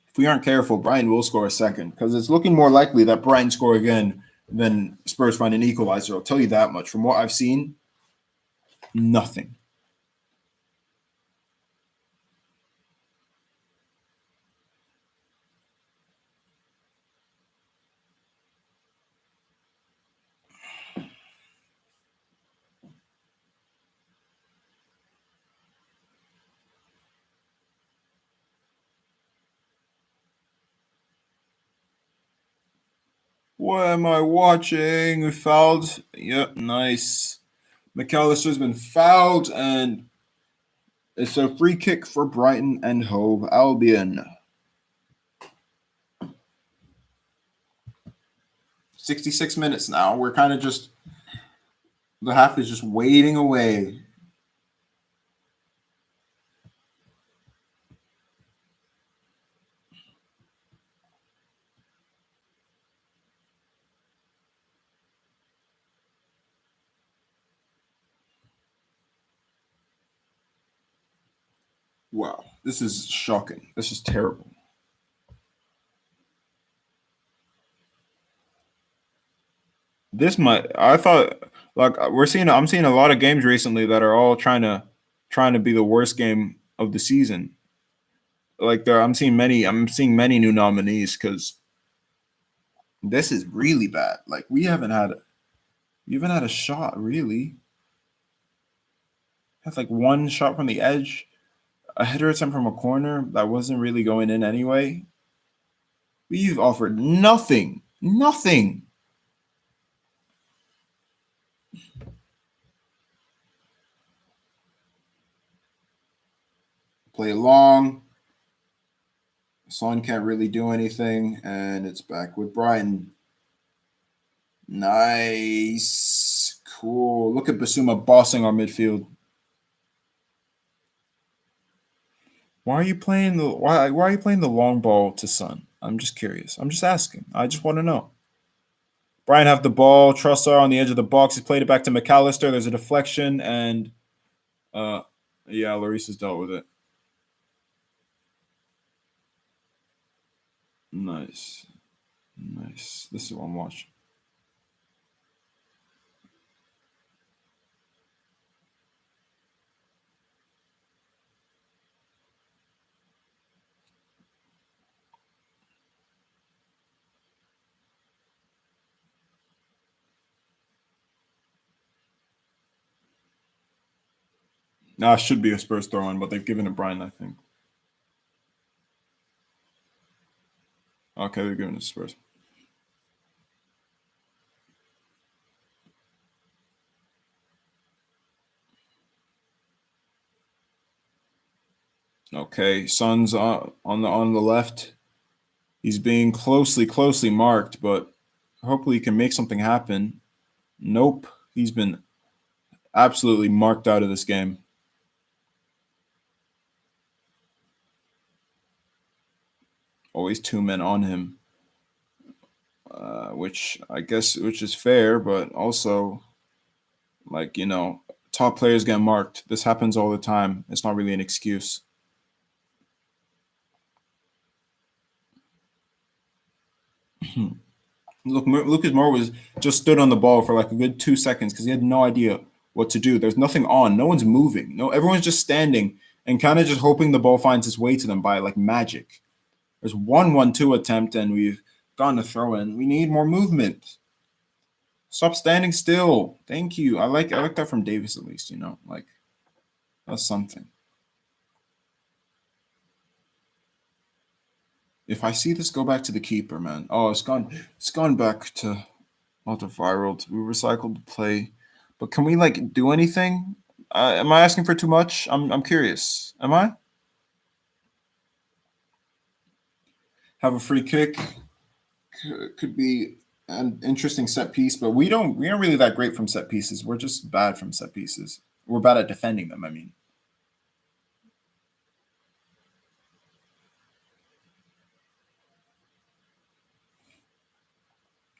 If we aren't careful, Brighton will score a second because it's looking more likely that Brighton score again than Spurs find an equalizer. I'll tell you that much. From what I've seen, nothing. What am I watching? We fouled. Yep, nice. McAllister's been fouled, and it's a free kick for Brighton and Hove Albion. 66 minutes now. We're kind of just, the half is just waiting away. Wow, this is shocking. This is terrible. I thought like I'm seeing a lot of games recently that are all trying to be the worst game of the season. Like I'm seeing many new nominees because this is really bad. Like we haven't had a shot really. Had like one shot from the edge, a header attempt from a corner that wasn't really going in anyway. We've offered nothing. Nothing. Play long. Son can't really do anything, and it's back with Brighton. Nice. Cool. Look at Basuma bossing our midfield. Why are you playing why are you playing the long ball to Son? I'm just curious. I'm just asking. I just want to know. Brian have the ball. Trossard on the edge of the box. He's played it back to McAllister. There's a deflection, and yeah, Lloris has dealt with it. Nice. Nice. This is what I'm watching. Nah, it should be a Spurs throw in, but they've given it Brian, I think. Okay, they're giving it Spurs. Okay, Son's on the left. He's being closely marked, but hopefully he can make something happen. Nope, he's been absolutely marked out of this game. Always two men on him, which is fair, but also like top players get marked. This happens all the time. It's not really an excuse. Look, Lucas Moore was just stood on the ball for like a good 2 seconds because he had no idea what to do. There's nothing on. No one's moving. No, everyone's just standing and kind of just hoping the ball finds its way to them by like magic. There's 1-1-2 attempt and we've gone to throw in. We need more movement. Stop standing still. Thank you. I like that from Davis at least. Like that's something. If I see this go back to the keeper, man. Oh, it's gone. It's gone back to Alderweireld. We recycled the play, but can we like do anything? Am I asking for too much? I'm curious. Am I? Have a free kick. Could be an interesting set piece, but we aren't really that great from set pieces. We're just bad from set pieces. We're bad at defending them. I mean,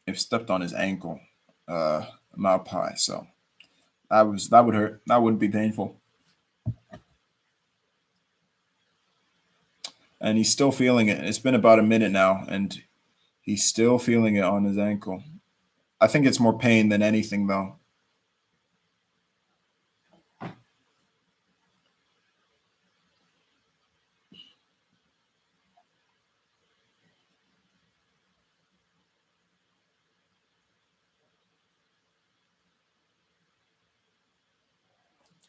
if stepped on his ankle, Maupai. So that would hurt. That wouldn't be painful. And he's still feeling it. It's been about a minute now, and he's still feeling it on his ankle. I think it's more pain than anything, though.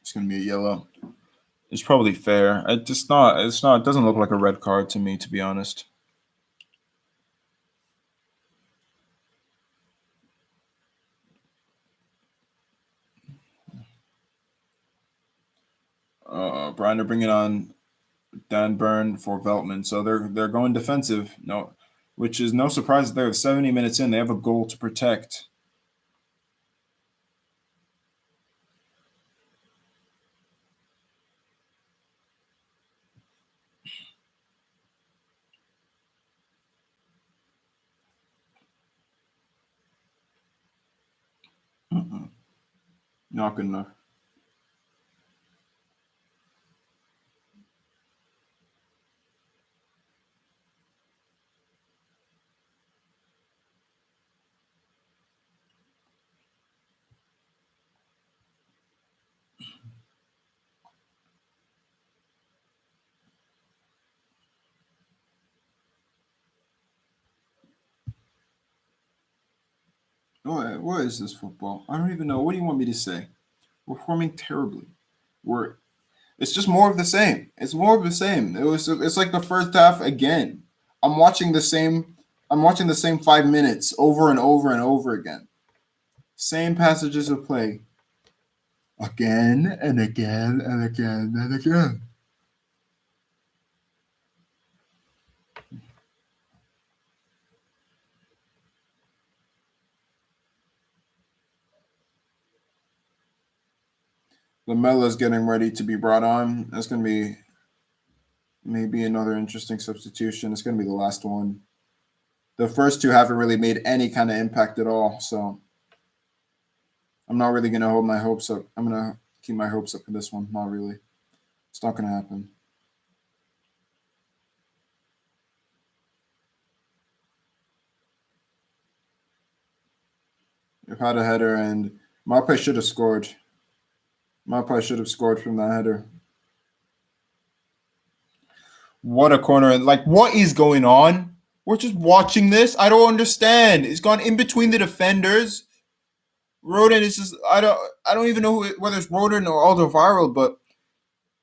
It's gonna be a yellow. It's probably fair. It's just not. It's not. It doesn't look like a red card to me, to be honest. Brian are bringing on Dan Burn for Veltman, so they're going defensive. No, which is no surprise. They're 70 minutes in. They have a goal to protect. Mm-mm. Not good enough. What is this football? I don't even know. What do you want me to say? We're performing terribly. We're It's just more of the same. It's more of the same. It's like the first half again. I'm watching the same I'm watching the same 5 minutes over and over and over again. Same passages of play. Again and again and again and again. Lamella's getting ready to be brought on. That's gonna be maybe another interesting substitution. It's gonna be the last one. The first two haven't really made any kind of impact at all, so I'm not really gonna hold my hopes up. I'm gonna keep my hopes up for this one. Not really. It's not gonna happen. We've had a header, and Mape should have scored. Mape should have scored from that header. What a corner! Like, what is going on? We're just watching this. I don't understand. It's gone in between the defenders. Roden is just. I don't even know whether it's Roden or Alderweireld, but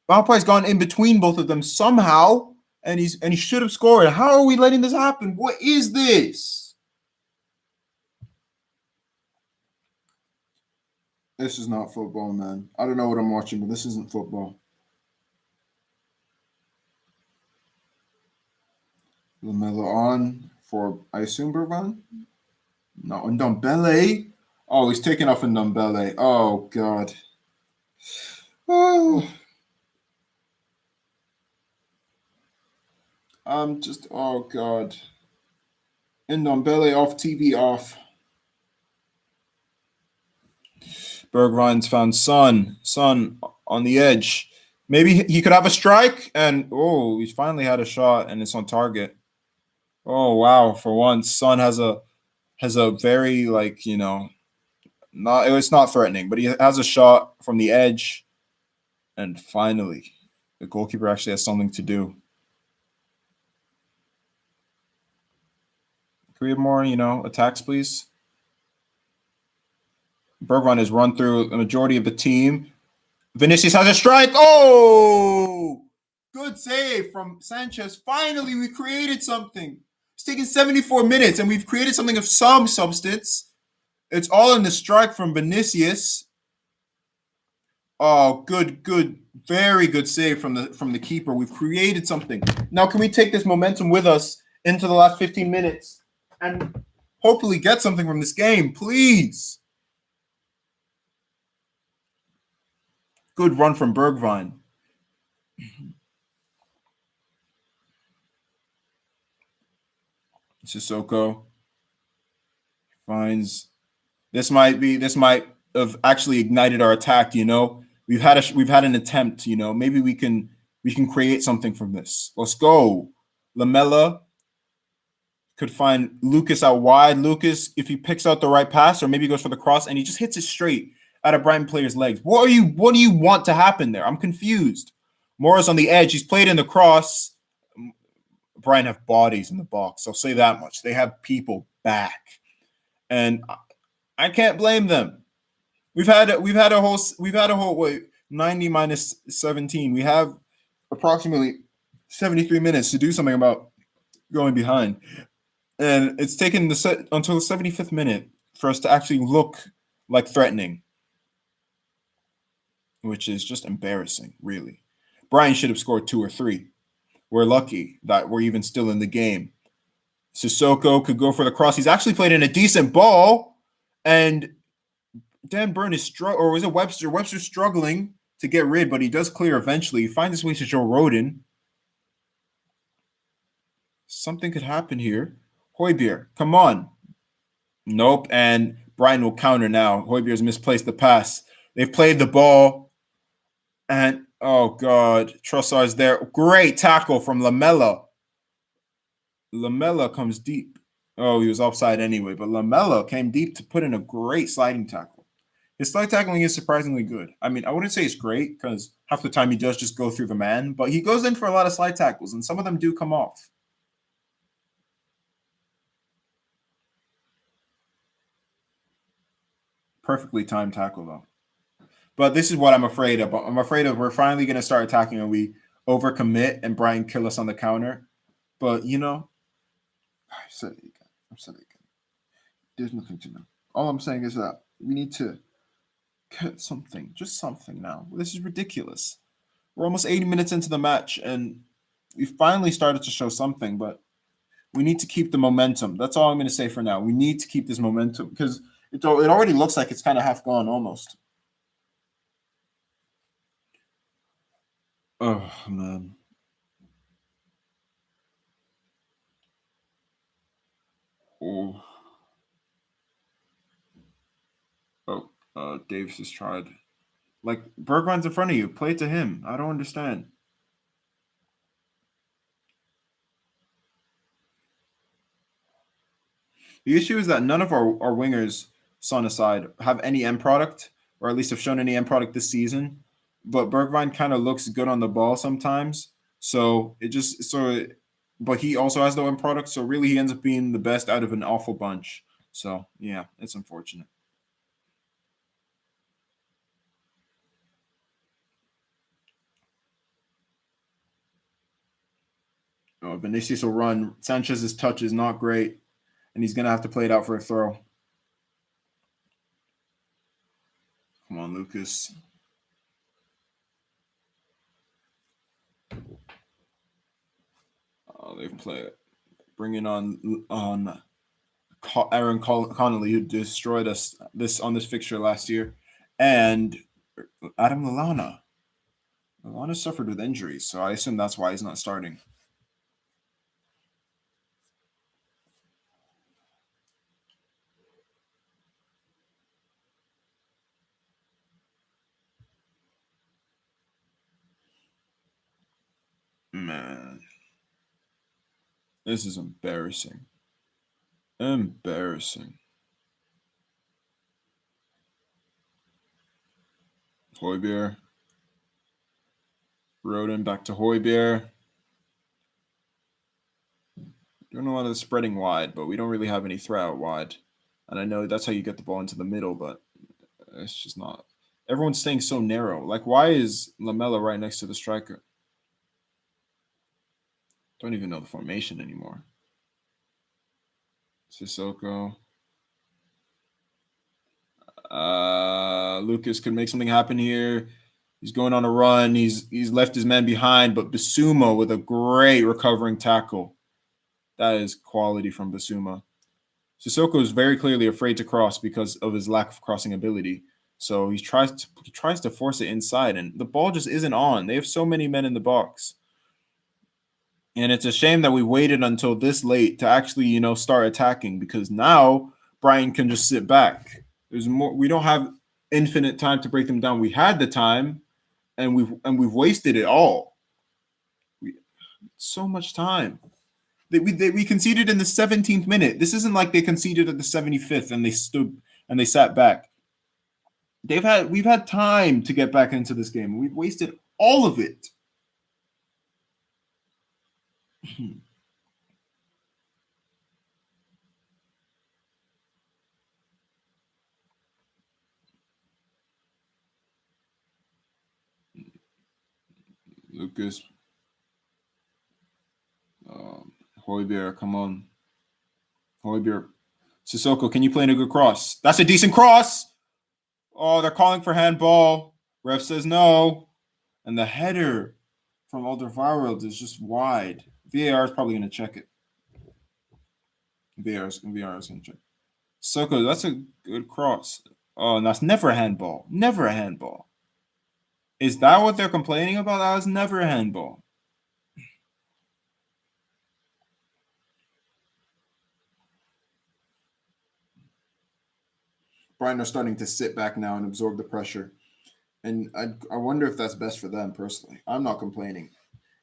Mape's gone in between both of them somehow, and he should have scored. How are we letting this happen? What is this? This is not football, man. I don't know what I'm watching, but this isn't football. Lamella on for, I assume, Bergvijn? No, Ndombele. Oh, he's taking off Ndombele. Oh, God. Oh, oh, God. Ndombele off, TV off. Bergwijn's found Son on the edge. Maybe he could have a strike, and oh, he's finally had a shot, and it's on target. Oh wow! For once, Son has a very not it's not threatening, but he has a shot from the edge, and finally, the goalkeeper actually has something to do. Can we have more attacks, please? Bergwijn has run through the majority of the team. Vinicius has a strike. Oh, good save from Sanchez. Finally, we created something. It's taken 74 minutes, and we've created something of some substance. It's all in the strike from Vinicius. Oh, good, very good save from the keeper. We've created something. Now, can we take this momentum with us into the last 15 minutes and hopefully get something from this game, please? Good run from Bergwijn. Sissoko finds this might have actually ignited our attack. We've had an attempt. Maybe we can create something from this. Let's go. Lamella could find Lucas out wide. Lucas, if he picks out the right pass, or maybe goes for the cross and he just hits it straight out of Brighton player's legs. What do you want to happen there? I'm confused. Morris on the edge. He's played in the cross. Brighton have bodies in the box. I'll say that much. They have people back, and I can't blame them. We've had a whole 90 minus 17. We have approximately 73 minutes to do something about going behind, and it's taken until the 75th minute for us to actually look like threatening, which is just embarrassing, really. Brian should have scored 2 or 3. We're lucky that we're even still in the game. Sissoko could go for the cross. He's actually played in a decent ball, and Dan Burn is or was it Webster? Webster's struggling to get rid, but he does clear eventually. He finds his way to Joe Rodon. Something could happen here. Højbjerg, come on. Nope, and Brighton will counter now. Højbjerg's misplaced the pass. They've played the ball, and oh God, Trossard's there. Great tackle from Lamella. Lamella comes deep. Oh, he was offside anyway, but Lamella came deep to put in a great sliding tackle. His slide tackling is surprisingly good. I mean, I wouldn't say it's great because half the time he does just go through the man, but he goes in for a lot of slide tackles, and some of them do come off. Perfectly timed tackle, though. But this is what I'm afraid of. I'm afraid of we're finally going to start attacking and we overcommit and Brian kill us on the counter. But, I've said it again. There's nothing to know. All I'm saying is that we need to get something, just something now. This is ridiculous. We're almost 80 minutes into the match, and we finally started to show something, but we need to keep the momentum. That's all I'm going to say for now. We need to keep this momentum because it already looks like it's kind of half gone almost. Oh, man. Oh. Davis has tried. Like, Bergwijn's in front of you. Play it to him. I don't understand. The issue is that none of our wingers, Son aside, have any end product, or at least have shown any end product this season. But Bergwijn kind of looks good on the ball sometimes. But he also has no end product. So really, he ends up being the best out of an awful bunch. So yeah, it's unfortunate. Vinicius will run. Sanchez's touch is not great, and he's gonna have to play it out for a throw. Come on, Lucas. Oh, they've played. bringing on Aaron Connolly, who destroyed us this fixture last year, and Adam Lallana. Lallana suffered with injuries, so I assume that's why he's not starting. Man, this is embarrassing. Embarrassing. Højbjerg. Roden back to Højbjerg. Doing a lot of the spreading wide, but we don't really have any threat out wide. And I know that's how you get the ball into the middle, but it's just not. Everyone's staying so narrow. Like, why is Lamela right next to the striker? Don't even know the formation anymore. Sissoko. Lucas could make something happen here. He's going on a run. He's left his man behind, but Bissouma with a great recovering tackle. That is quality from Bissouma. Sissoko is very clearly afraid to cross because of his lack of crossing ability. So he tries to force it inside, and the ball just isn't on. They have so many men in the box. And it's a shame that we waited until this late to actually, start attacking, because now Brighton can just sit back. There's more. We don't have infinite time to break them down. We had the time, and we've wasted it all. So much time. We conceded in the 17th minute. This isn't like they conceded at the 75th and they stood and they sat back. We've had time to get back into this game. We've wasted all of it. Lucas. Højbjerg, come on. Højbjerg. Sissoko, can you play in a good cross? That's a decent cross. Oh, they're calling for handball. Ref says no. And the header from Alderweireld is just wide. VAR is probably going to check it. VAR is going to check. Sissoko, that's a good cross. Oh, and that's never a handball. Never a handball. Is that what they're complaining about? That was never a handball. Brighton are starting to sit back now and absorb the pressure. And I wonder if that's best for them personally. I'm not complaining.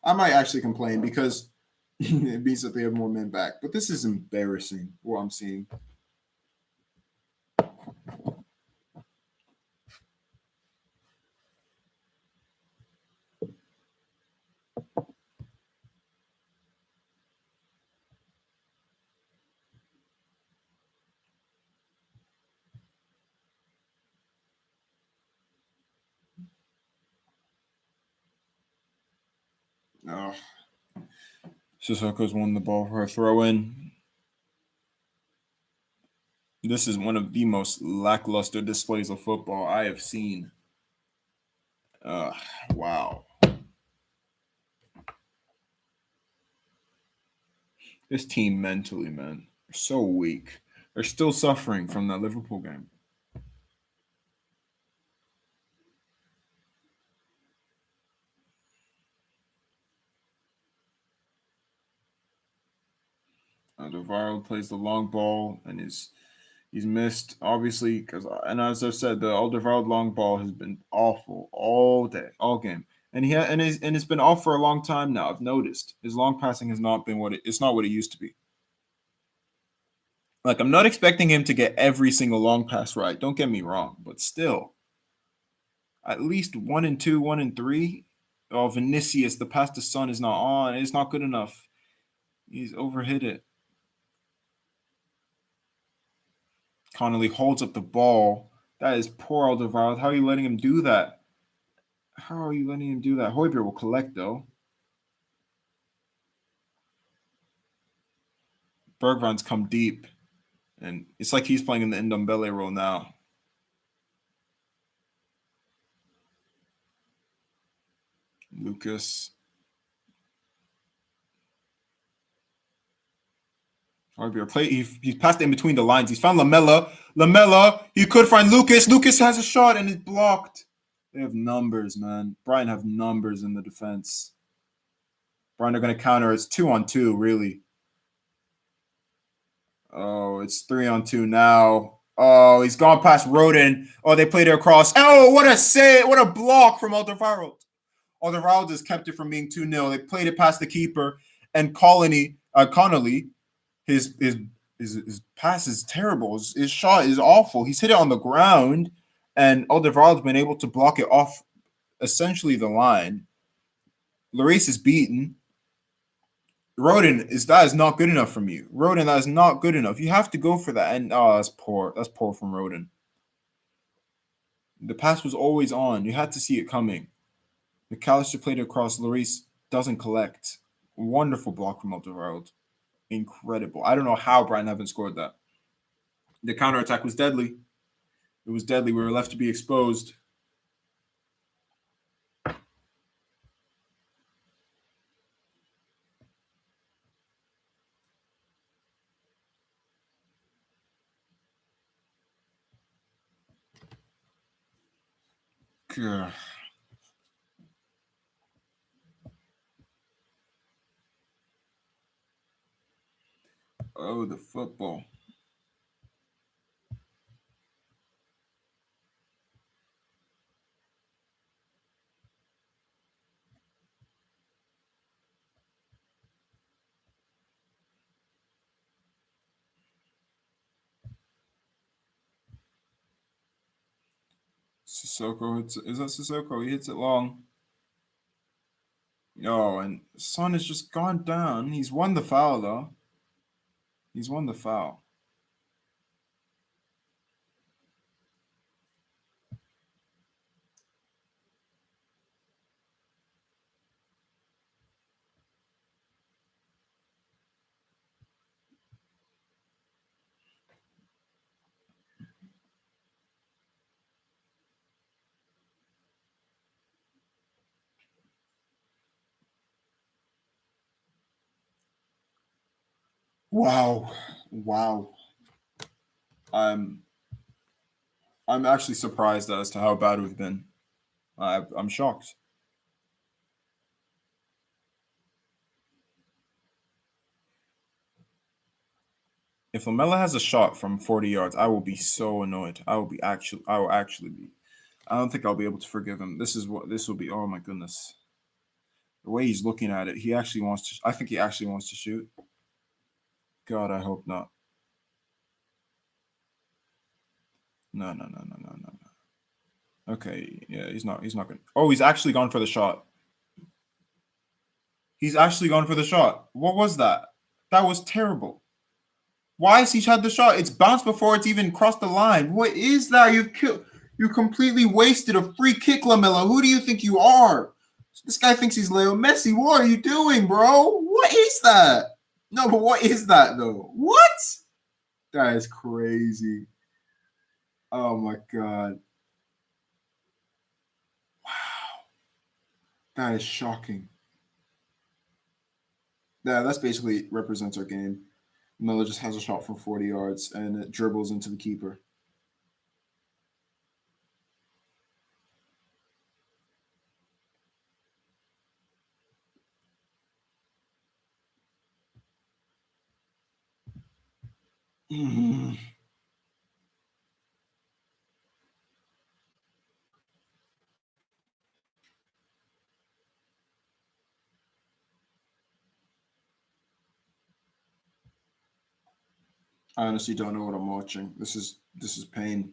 I might actually complain because it means that they have more men back. But this is embarrassing, what I'm seeing. Oh. Sissoko's won the ball for a throw-in. This is one of the most lackluster displays of football I have seen. Wow. This team mentally, man, they're so weak. They're still suffering from that Liverpool game. Alderweireld plays the long ball and he's missed, obviously, and as I've said, the Alderweireld long ball has been awful all day, all game, and it's been off for a long time now. I've noticed his long passing has not been it's not what it used to be. Like, I'm not expecting him to get every single long pass right. Don't get me wrong, but still, at least 1 and 2, 1 and 3. Oh, Vinicius, the pass to Son is not on. It's not good enough. He's overhit it. Connolly holds up the ball. That is poor Alderweireld. How are you letting him do that? Højbjerg will collect, though. Bergwijn's come deep. And it's like he's playing in the Ndombele role now. Lucas. RBR play. He's passed in between the lines. He's found Lamella. Lamella. He could find Lucas. Lucas has a shot and it's blocked. They have numbers, man. Brighton have numbers in the defense. Brighton are going to counter. It's 2-on-2, really. Oh, it's 3-on-2 now. Oh, he's gone past Rodin. Oh, they played it across. Oh, what a save. What a block from Alderweireld. Alderweireld just kept it from being 2-0. They played it past the keeper. And Connolly, his pass is terrible. His shot is awful. He's hit it on the ground, and Alderweireld's been able to block it off essentially the line. Lloris is beaten. Rodin that is not good enough from you. Rodin, that is not good enough. You have to go for that. And that's poor. That's poor from Rodin. The pass was always on. You had to see it coming. McAllister played it across. Lloris doesn't collect. Wonderful block from Alderweireld. Incredible. I don't know how Brighton haven't scored that. The counterattack was deadly. It was deadly. We were left to be exposed. God. Oh, the football. Sissoko hits it. Is that Sissoko? He hits it long. Oh, and Son has just gone down. He's won the foul, though. He's won the foul. Wow. Wow. I'm actually surprised as to how bad we've been. I'm shocked. If Lamella has a shot from 40 yards, I will be so annoyed. I will actually be. I don't think I'll be able to forgive him. This will be. Oh my goodness. The way he's looking at it, he actually wants to. I think he actually wants to shoot. God, I hope not. No. Okay, yeah, he's not going. Oh, he's actually gone for the shot. He's actually gone for the shot. What was that? That was terrible. Why has he had the shot? It's bounced before it's even crossed the line. What is that? You completely wasted a free kick, Lamella. Who do you think you are? This guy thinks he's Leo Messi. What are you doing, bro? What is that? No, but what is that though? What? That is crazy. Oh my god. Wow. That is shocking. Yeah, that's basically represents our game. Miller just has a shot from 40 yards and it dribbles into the keeper. Mm. I honestly don't know what I'm watching. This is pain.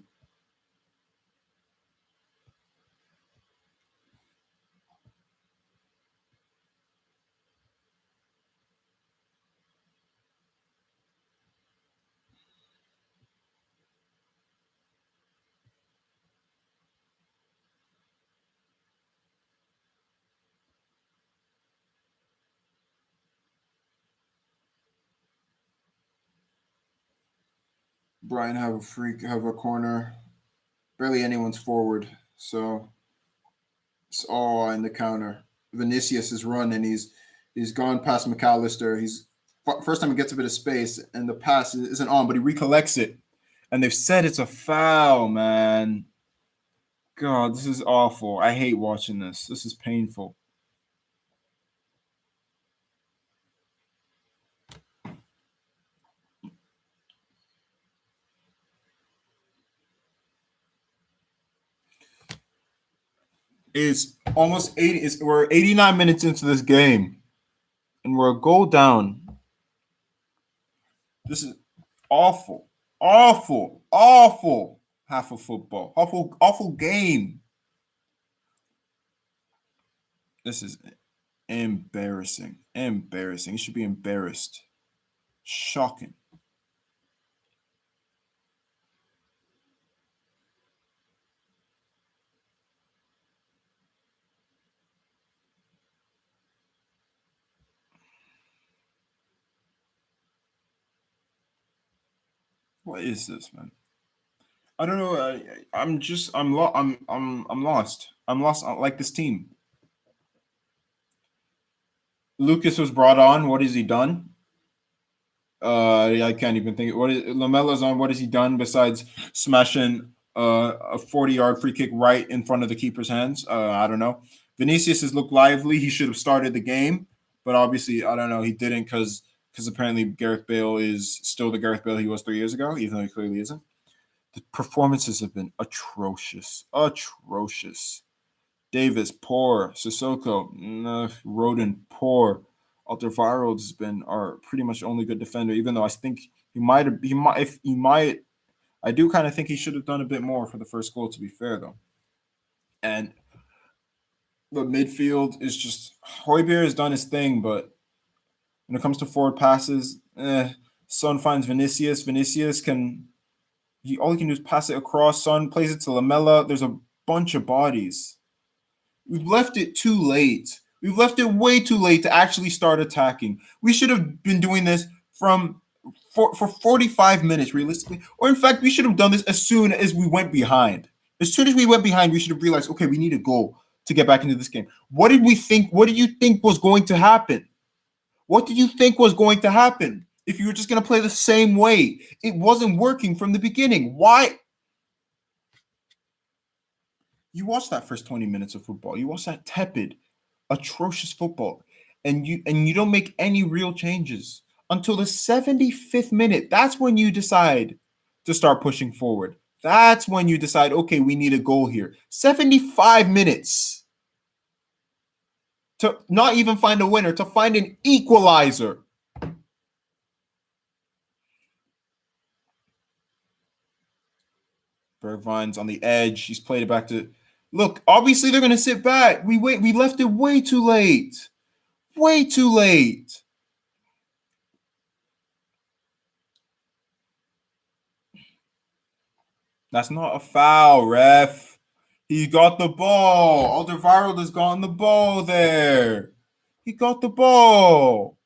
Brian have a corner. Barely anyone's forward. So it's all in the counter. Vinicius is run and he's gone past McAllister. First time he gets a bit of space, and the pass isn't on, but he recollects it, and they've said it's a foul, man. God, this is awful. I hate watching this. This is painful. It's almost 80. We're 89 minutes into this game, and we're a goal down. This is awful, awful, awful. Half of football, awful, awful game. This is embarrassing, embarrassing. You should be embarrassed. Shocking. What is this, man? I don't know. I'm just. I'm lost. I'm lost. I like this team. Lucas was brought on. What has he done? I can't even think. What is Lamella's on? What has he done besides smashing a 40-yard free kick right in front of the keeper's hands? I don't know. Vinicius has looked lively. He should have started the game, but obviously, I don't know. He didn't because apparently Gareth Bale is still the Gareth Bale he was 3 years ago, even though he clearly isn't. The performances have been atrocious, atrocious. Davis, poor. Sissoko, Rodon, poor. Alderweireld has been our pretty much only good defender, even though I think he might, if he might, I do kind of think he should have done a bit more for the first goal, to be fair, though. And the midfield is just, Højbjerg has done his thing, but when it comes to forward passes, Son finds Vinicius. All he can do is pass it across. Son plays it to Lamela. There's a bunch of bodies. We've left it too late. We've left it way too late to actually start attacking. We should have been doing this for 45 minutes, realistically. Or in fact, we should have done this as soon as we went behind. As soon as we went behind, we should have realized, okay, we need a goal to get back into this game. What did we think? What did you think was going to happen? What did you think was going to happen if you were just going to play the same way? It wasn't working from the beginning. Why? You watch that first 20 minutes of football. You watch that tepid, atrocious football, and you don't make any real changes until the 75th minute. That's when you decide to start pushing forward. That's when you decide, okay, we need a goal here. 75 minutes to not even find a winner, to find an equalizer. Bergwijn's on the edge. He's played it back to. Look, obviously they're going to sit back. We left it way too late. Way too late. That's not a foul, ref. He got the ball. Alderweireld has gotten the ball there. He got the ball.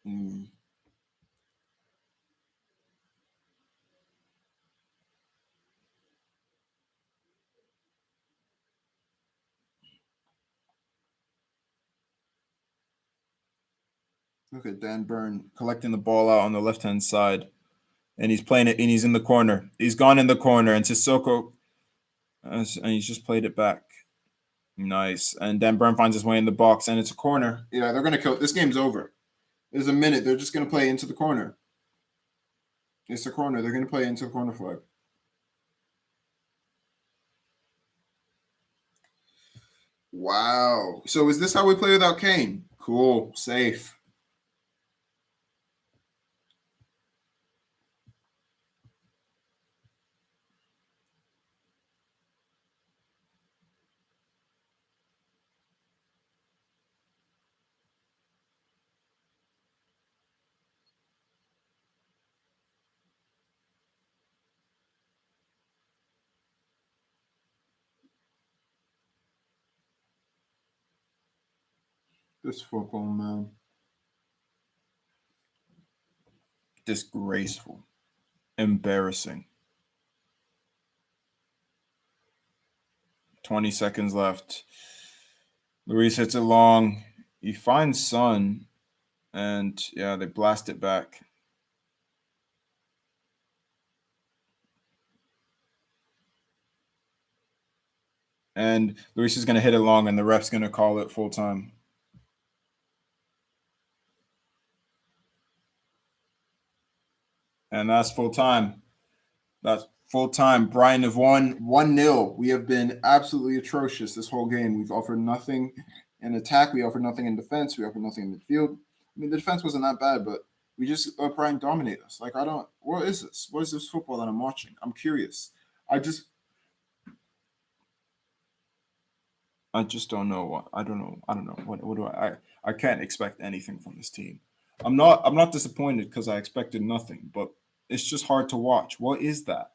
Mm. Look at Dan Burn collecting the ball out on the left-hand side. And he's playing it, and he's in the corner. He's gone in the corner, and Sissoko, and he's just played it back. Nice. And Dan Burn finds his way in the box, and it's a corner. Yeah, they're going to kill. This game's over. There's a minute. They're just going to play into the corner. It's a corner. They're going to play into the corner flag. Wow. So is this how we play without Kane? Cool. Safe. This football, man. Disgraceful. Embarrassing. 20 seconds left. Luis hits it long. He finds Son, and yeah, they blast it back. And Luis is going to hit it long, and the ref's going to call it full time. And that's full time. That's full time. Brighton have won 1-0. We have been absolutely atrocious this whole game. We've offered nothing in attack. We offered nothing in defense. We offered nothing in midfield. I mean, the defense wasn't that bad, but we just Brighton dominate us. Like, what is this? What is this football that I'm watching? I'm curious. I just don't know what I don't know what do I can't expect anything from this team. I'm not disappointed because I expected nothing, but it's just hard to watch. What is that?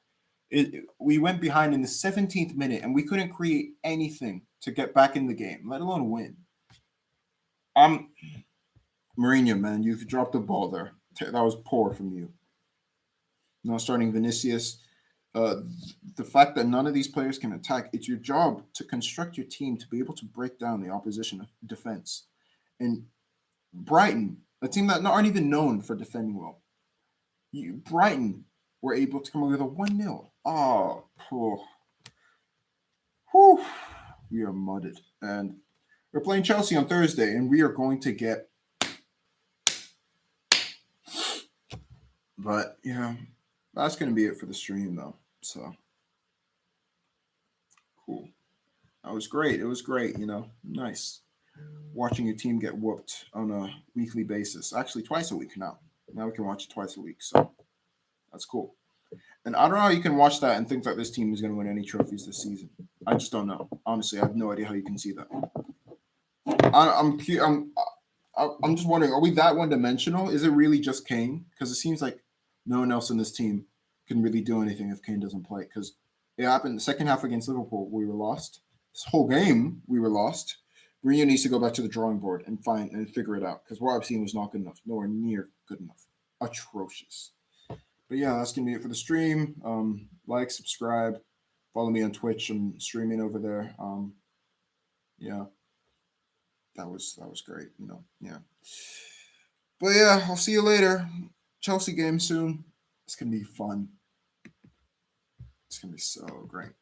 We went behind in the 17th minute and we couldn't create anything to get back in the game, let alone win. Mourinho, man, you've dropped the ball there. That was poor from you. Now starting Vinicius. The fact that none of these players can attack, it's your job to construct your team to be able to break down the opposition defense. And Brighton, a team that aren't even known for defending well, Brighton were able to come up with a 1-0. Oh, poor. Whew. We are mudded. And we're playing Chelsea on Thursday, and we are going to get. But, yeah, that's going to be it for the stream, though. So, cool. That was great. It was great, nice. Watching your team get whooped on a weekly basis. Actually, twice a week now. Now we can watch it twice a week. So, that's cool. And I don't know how you can watch that and think that this team is going to win any trophies this season. I just don't know. Honestly, I have no idea how you can see that. I'm just wondering, are we that one-dimensional? Is it really just Kane? Because it seems like no one else in this team can really do anything if Kane doesn't play. Because it happened the second half against Liverpool, we were lost. This whole game, we were lost. Mourinho needs to go back to the drawing board and figure it out. Because what I've seen was not good enough. Nowhere near good enough. Atrocious. But yeah, that's gonna be it for the stream. Like, subscribe, follow me on Twitch. I'm streaming over there. Yeah, that was great. Yeah. But yeah, I'll see you later. Chelsea game soon. It's gonna be fun. It's gonna be so great.